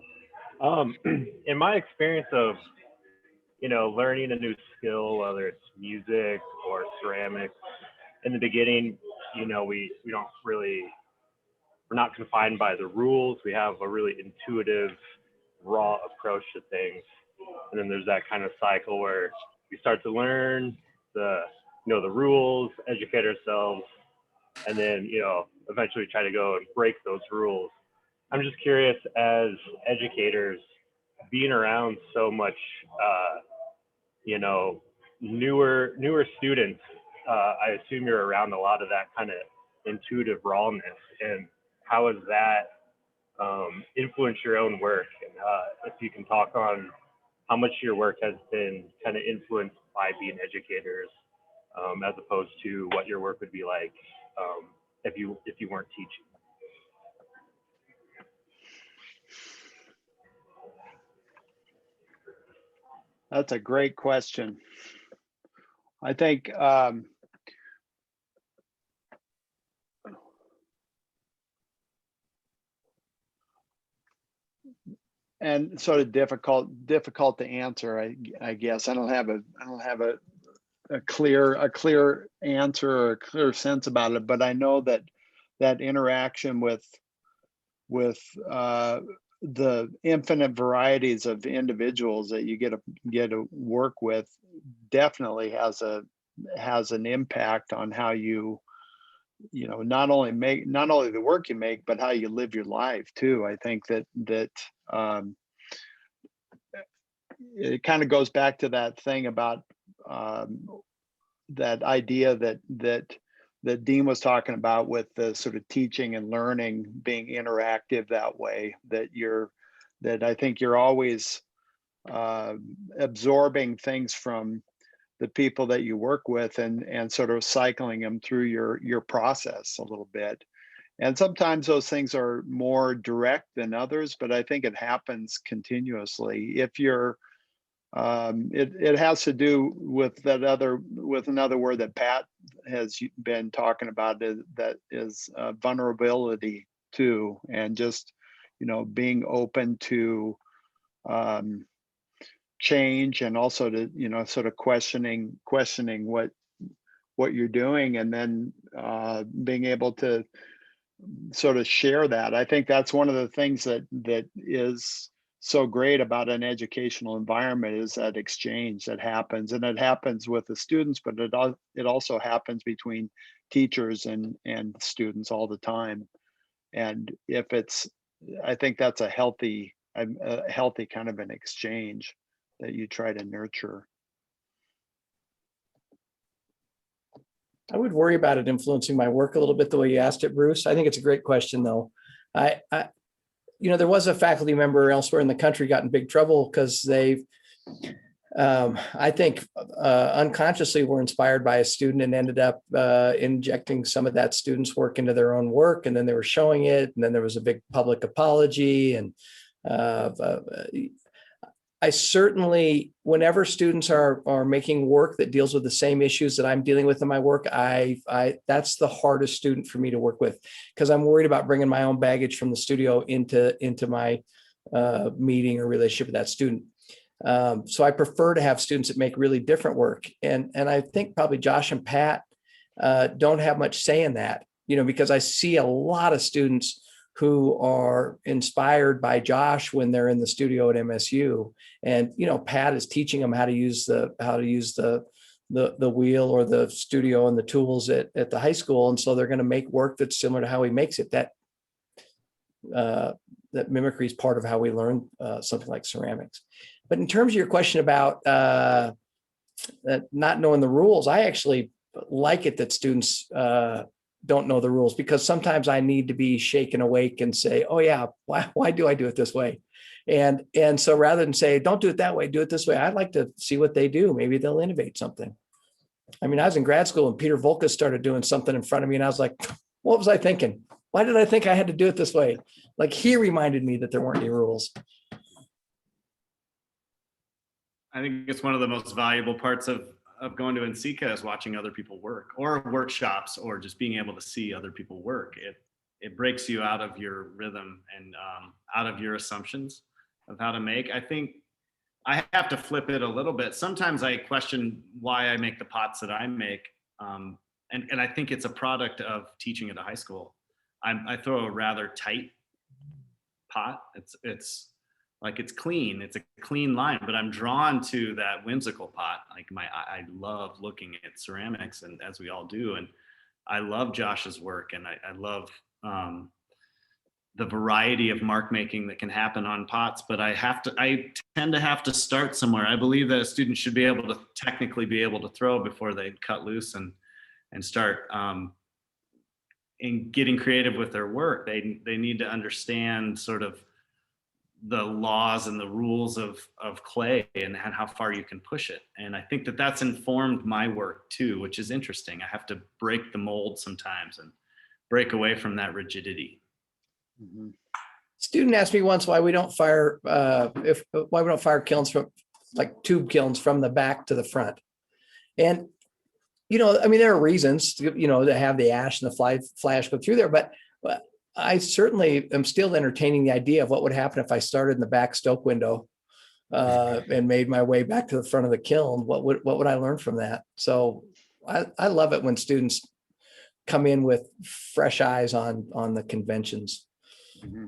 In my experience of, learning a new skill, whether it's music or ceramics, in the beginning, we don't really, we're not confined by the rules. We have a really intuitive, raw approach to things. And then there's that kind of cycle where we start to learn the rules, educate ourselves, and then, eventually try to go and break those rules. I'm just curious, as educators, being around so much, newer students, I assume you're around a lot of that kind of intuitive rawness. And how has that influenced your own work? And if you can talk on how much your work has been kind of influenced by being educators, as opposed to what your work would be like if you weren't teaching. That's a great question. I think and sort of difficult to answer. I guess I don't have a clear answer or a clear sense about it, but I know that interaction with the infinite varieties of individuals that you get to work with definitely has an impact on how you not only the work you make, but how you live your life too. I think that it kind of goes back to that thing about that idea that Dean was talking about with the sort of teaching and learning being interactive that way, that I think you're always absorbing things from the people that you work with and sort of cycling them through your process a little bit. And sometimes those things are more direct than others, but I think it happens continuously. If you're it has to do with another word that Pat has been talking about, that is vulnerability too, and just being open to change, and also to sort of questioning what you're doing, and then being able to sort of share that. I think that's one of the things that is so great about an educational environment, is that exchange that happens, and it happens with the students, but it also happens between teachers and students all the time. And I think that's a healthy kind of an exchange that you try to nurture. I would worry about it influencing my work a little bit the way you asked it, Bruce. I think it's a great question, though. There was a faculty member elsewhere in the country got in big trouble because they, I think, unconsciously were inspired by a student and ended up injecting some of that student's work into their own work, and then they were showing it, and then there was a big public apology. And I certainly, whenever students are making work that deals with the same issues that I'm dealing with in my work, that's the hardest student for me to work with, because I'm worried about bringing my own baggage from the studio into my meeting or relationship with that student. So I prefer to have students that make really different work, and I think probably Josh and Pat don't have much say in that, because I see a lot of students who are inspired by Josh when they're in the studio at MSU, and Pat is teaching them how to use the wheel or the studio and the tools at the high school, and so they're going to make work that's similar to how he makes it. That mimicry is part of how we learn something like ceramics. But in terms of your question about not knowing the rules, I actually like it that students don't know the rules, because sometimes I need to be shaken awake and say, oh yeah, why do I do it this way? And so rather than say, don't do it that way, do it this way, I'd like to see what they do. Maybe they'll innovate something. I mean, I was in grad school and Peter Volkas started doing something in front of me, and I was like, what was I thinking? Why did I think I had to do it this way? Like, he reminded me that there weren't any rules. I think it's one of the most valuable parts of going to NCCA is watching other people work, or workshops, or just being able to see other people work. It breaks you out of your rhythm and out of your assumptions, how to make. I think I have to flip it a little bit. Sometimes I question why I make the pots that I make. And I think it's a product of teaching at a high school. I throw a rather tight pot. It's like, it's clean. It's a clean line, but I'm drawn to that whimsical pot. Like I love looking at ceramics, and as we all do. And I love Josh's work, and I love the variety of mark making that can happen on pots, but I tend to have to start somewhere. I believe that a student should be able to technically be able to throw before they cut loose and start in getting creative with their work. They need to understand sort of the laws and the rules of clay and how far you can push it. And I think that that's informed my work too, which is interesting. I have to break the mold sometimes and break away from that rigidity. Mm-hmm. Student asked me once why we don't fire kilns from, like, tube kilns from the back to the front. And, you know, I mean, there are reasons, you know, to have the ash and the flash go through there, but I certainly am still entertaining the idea of what would happen if I started in the back stoke window and made my way back to the front of the kiln. What would I learn from that? So I love it when students come in with fresh eyes on the conventions. Mm-hmm.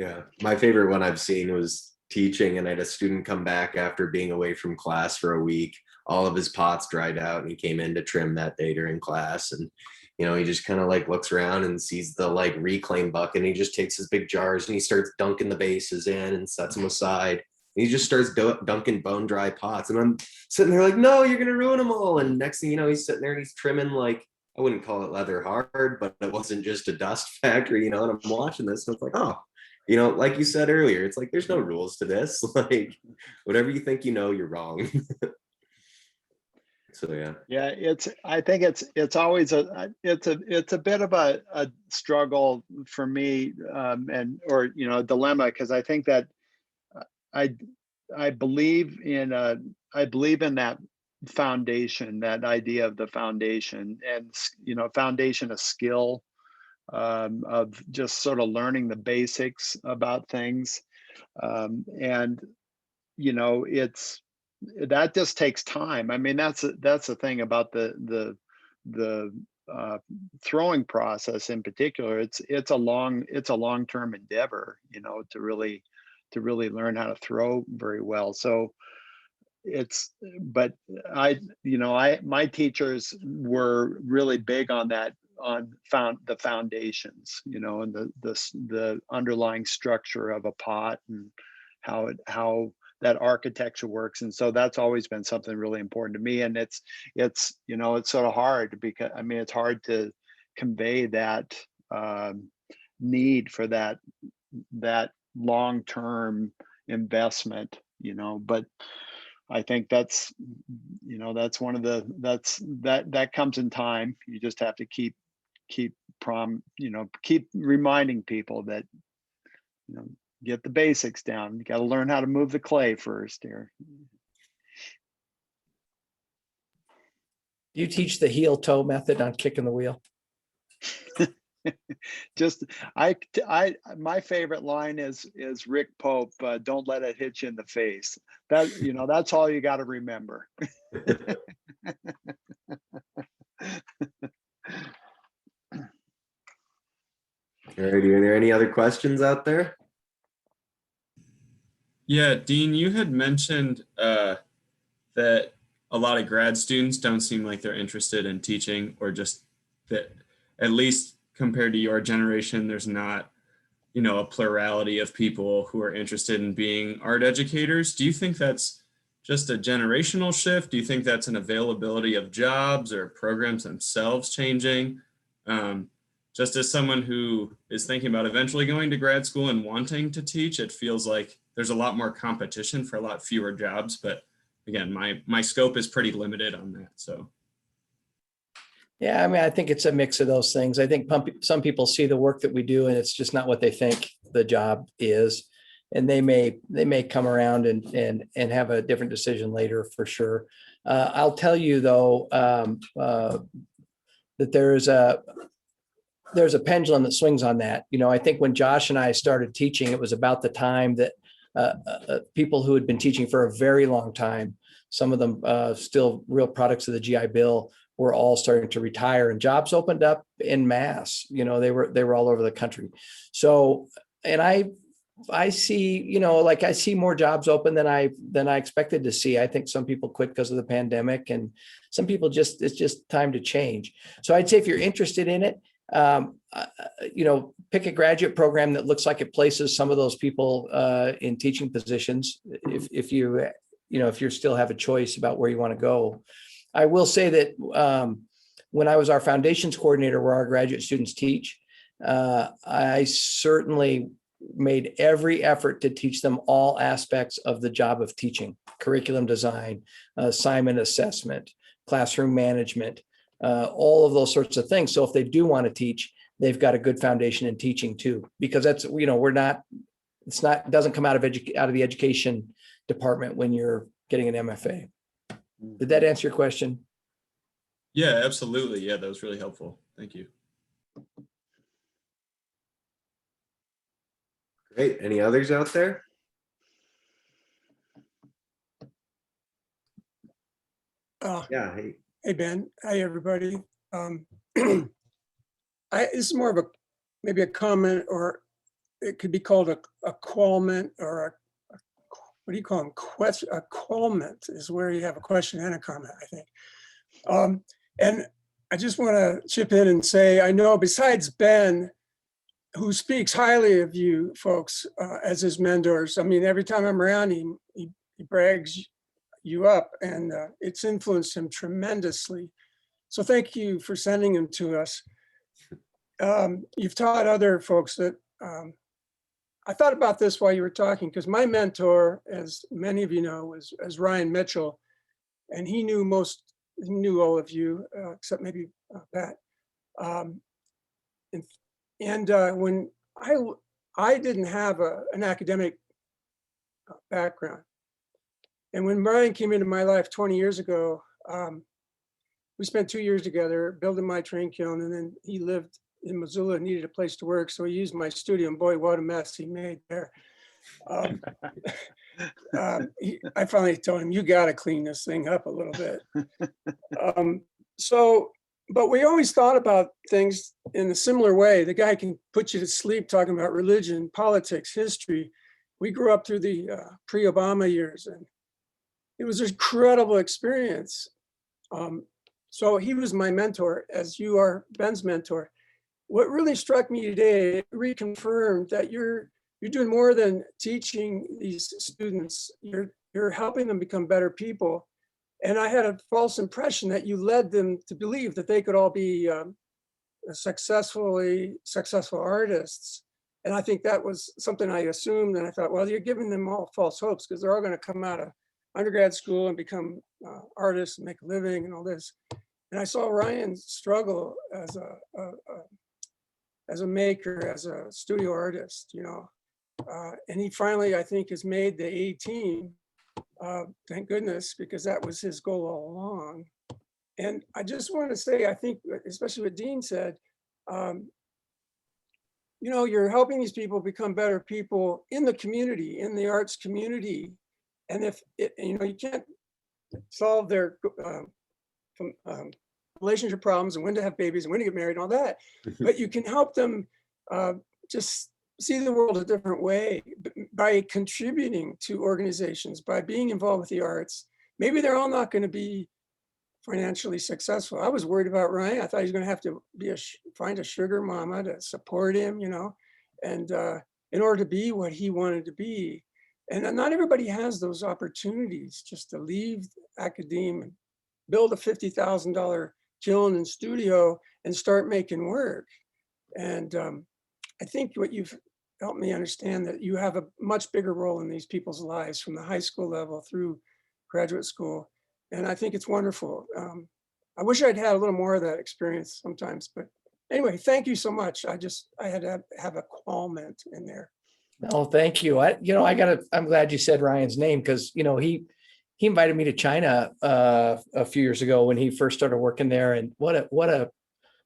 Yeah, my favorite one I've seen was teaching, and I had a student come back after being away from class for a week. All of his pots dried out, and he came in to trim that day during class. And you know, he just kind of like looks around and sees the like reclaim bucket, and he just takes his big jars and he starts dunking the bases in and sets them aside. And he just starts dunking bone dry pots, and I'm sitting there like, no, you're gonna ruin them all. And next thing you know, he's sitting there and he's trimming, like, I wouldn't call it leather hard, but it wasn't just a dust factory, you know. And I'm watching this and it's like, oh, you know, like you said earlier, it's like, there's no rules to this. Like, whatever you think you know, you're wrong. So yeah, I think it's always a bit of a struggle for me, or you know, a dilemma, because I think that I believe in that foundation, that idea of the foundation, and you know, foundation of skill, of just sort of learning the basics about things, and you know, that just takes time. I mean, that's the thing about the throwing process in particular. It's a long-term endeavor, you know, to really learn how to throw very well. So but my teachers were really big on that, on the foundations, you know, and the underlying structure of a pot, and how that architecture works. And so that's always been something really important to me. And it's you know, it's sort of hard, because I mean, it's hard to convey that need for that long-term investment, you know. But I think that's, you know, that's one of that comes in time. You just have to keep reminding people that, you know, get the basics down. You got to learn how to move the clay first here. You teach the heel toe method on kicking the wheel? Just my favorite line is Rick Pope, don't let it hit you in the face. That, you know, that's all you got to remember. Alrighty, are there any other questions out there? Yeah, Dean, you had mentioned that a lot of grad students don't seem like they're interested in teaching, or just that, at least compared to your generation, there's not, you know, a plurality of people who are interested in being art educators. Do you think that's just a generational shift? Do you think that's an availability of jobs or programs themselves changing? Just as someone who is thinking about eventually going to grad school and wanting to teach, it feels like there's a lot more competition for a lot fewer jobs. But again, my scope is pretty limited on that. So. Yeah, I mean, I think it's a mix of those things. I think some people see the work that we do and it's just not what they think the job is. And they may come around and have a different decision later, for sure. I'll tell you though, that there's a pendulum that swings on that. You know, I think when Josh and I started teaching, it was about the time that people who had been teaching for a very long time. Some of them still real products of the GI Bill were all starting to retire, and jobs opened up in mass. You know, they were all over the country. So, and I see, you know, like I see more jobs open than I expected to see. I think some people quit because of the pandemic, and some people it's just time to change. So I'd say if you're interested in it, you know, pick a graduate program that looks like it places some of those people in teaching positions. If you still have a choice about where you want to go. I will say that when I was our foundations coordinator, where our graduate students teach, I certainly made every effort to teach them all aspects of the job of teaching: curriculum design, assignment assessment, classroom management, all of those sorts of things. So if they do want to teach, they've got a good foundation in teaching too, because that's, you know, it doesn't come out of the education department when you're getting an MFA. Did that answer your question? Yeah, absolutely. Yeah, that was really helpful. Thank you. Great. Any others out there? Yeah. Hey, Ben. Hi, everybody. This is more of maybe a comment, or it could be called a qualment, or what do you call them? A qualment is where you have a question and a comment, I think. And I just want to chip in and say, I know besides Ben, who speaks highly of you folks as his mentors. I mean, every time I'm around him, he brags you up, and it's influenced him tremendously. So thank you for sending him to us. You've taught other folks that, I thought about this while you were talking, because my mentor, as many of you know, was Ryan Mitchell, and he knew all of you, except maybe Pat. When I didn't have an academic background, and when Ryan came into my life 20 years ago, we spent 2 years together building my train kiln, and then he lived in Missoula and needed a place to work, so he used my studio, and boy, what a mess he made there. I finally told him, you got to clean this thing up a little bit. But we always thought about things in a similar way. The guy can put you to sleep talking about religion, politics, history. We grew up through the pre-Obama years, and it was an incredible experience. So he was my mentor, as you are Ben's mentor. What really struck me today, it reconfirmed that you're doing more than teaching these students. You're helping them become better people. And I had a false impression that you led them to believe that they could all be successful artists. And I think that was something I assumed. And I thought, well, you're giving them all false hopes, because they're all going to come out of undergrad school and become artists and make a living and all this. And I saw Ryan struggle as a maker, as a studio artist, you know. And he finally, I think, has made the A team. Thank goodness, because that was his goal all along. And I just want to say, I think, especially what Dean said, you know, you're helping these people become better people in the community, in the arts community. And if you know, you can't solve their relationship problems and when to have babies and when to get married and all that, but you can help them just see the world a different way by contributing to organizations, by being involved with the arts. Maybe they're all not going to be financially successful. I was worried about Ryan. I thought he was going to have to find a sugar mama to support him, you know, and in order to be what he wanted to be. And not everybody has those opportunities just to leave academia and build a $50,000 kiln and studio and start making work. And I think what you've helped me understand, that you have a much bigger role in these people's lives from the high school level through graduate school. And I think it's wonderful. I wish I'd had a little more of that experience sometimes, but anyway, thank you so much. I had to have a qualment in there. Oh, thank you. I'm glad you said Ryan's name, because, you know, he invited me to China a few years ago when he first started working there. And what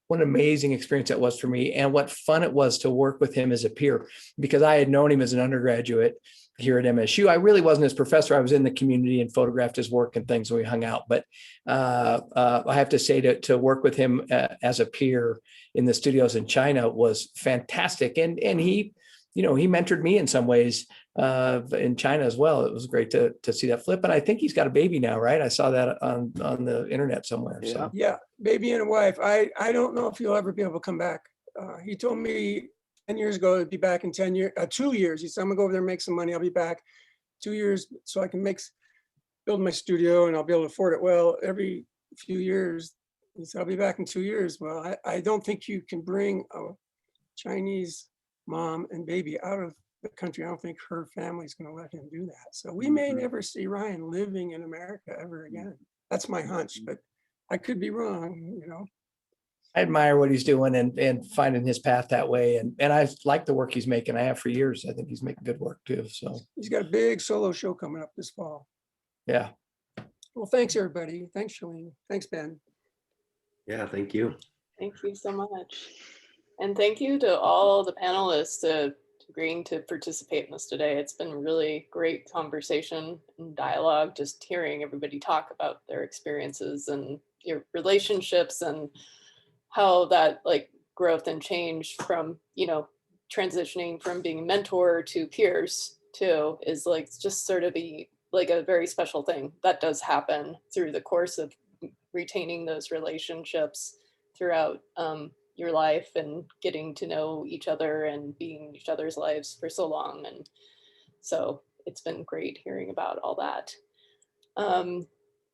what an amazing experience that was for me, and what fun it was to work with him as a peer, because I had known him as an undergraduate here at MSU. I really wasn't his professor. I was in the community and photographed his work and things when we hung out. But I have to say to work with him as a peer in the studios in China was fantastic. And he, he mentored me in some ways in China as well. It was great to see that flip. And I think he's got a baby now, right? I saw that on the internet somewhere. Yeah. So Yeah, baby and a wife. I don't know if he'll ever be able to come back. He told me 10 years ago he'd be back in 2 years. He said, I'm gonna go over there and make some money. I'll be back 2 years so I can build my studio and I'll be able to afford it. Well, every few years, he said, I'll be back in 2 years. Well, I don't think you can bring a Chinese mom and baby out of the country. I don't think her family's gonna let him do that. So we may never see Ryan living in America ever again. That's my hunch, but I could be wrong, I admire what he's doing and finding his path that way. And I like the work he's making. I have for years. I think he's making good work too. So He's got a big solo show coming up this fall. yeah. Well, thanks, everybody. Thanks, Shalene. Thanks, Ben. Yeah, thank you. Thank you so much. And thank you to all the panelists agreeing to participate in this today. It's been really great conversation and dialogue, just hearing everybody talk about their experiences and your relationships and how that growth and change from, transitioning from being a mentor to peers too is just sort of a very special thing that does happen through the course of retaining those relationships throughout your life and getting to know each other and being in each other's lives for so long. And so it's been great hearing about all that.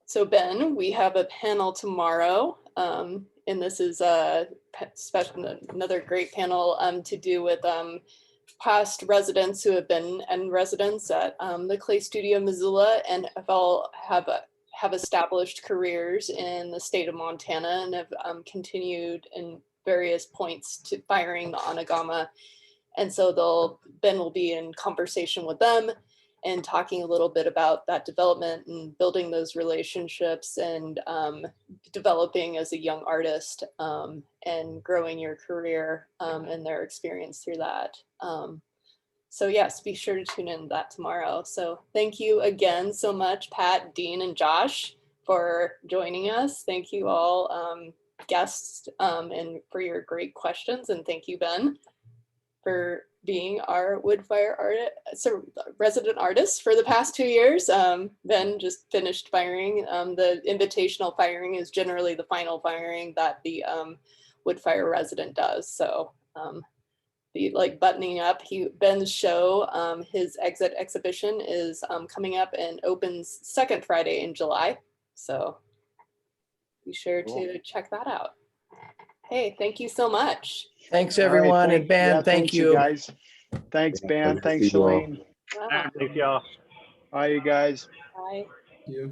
So Ben, we have a panel tomorrow, and this is a another great panel to do with past residents who have been in residence at the Clay Studio Missoula and have established careers in the state of Montana and have continued in various points to firing the Anagama. And so Ben will be in conversation with them and talking a little bit about that development and building those relationships and developing as a young artist and growing your career and their experience through that. So yes, be sure to tune in to that tomorrow. So thank you again so much, Pat, Dean, and Josh for joining us. Thank you all guests and for your great questions. And thank you, Ben, for being our woodfire resident artist for the past 2 years. Ben just finished firing. The invitational firing is generally the final firing that the woodfire resident does. So the buttoning up, Ben's show, his exit exhibition is coming up and opens second Friday in July. So be sure to check that out. Hey, thank you so much. Thanks everyone. And Ben, thank thanks, you. guys. Thanks, Ben. Thanks, Shalene. Wow. Thanks, y'all. Bye, you guys. Bye. You.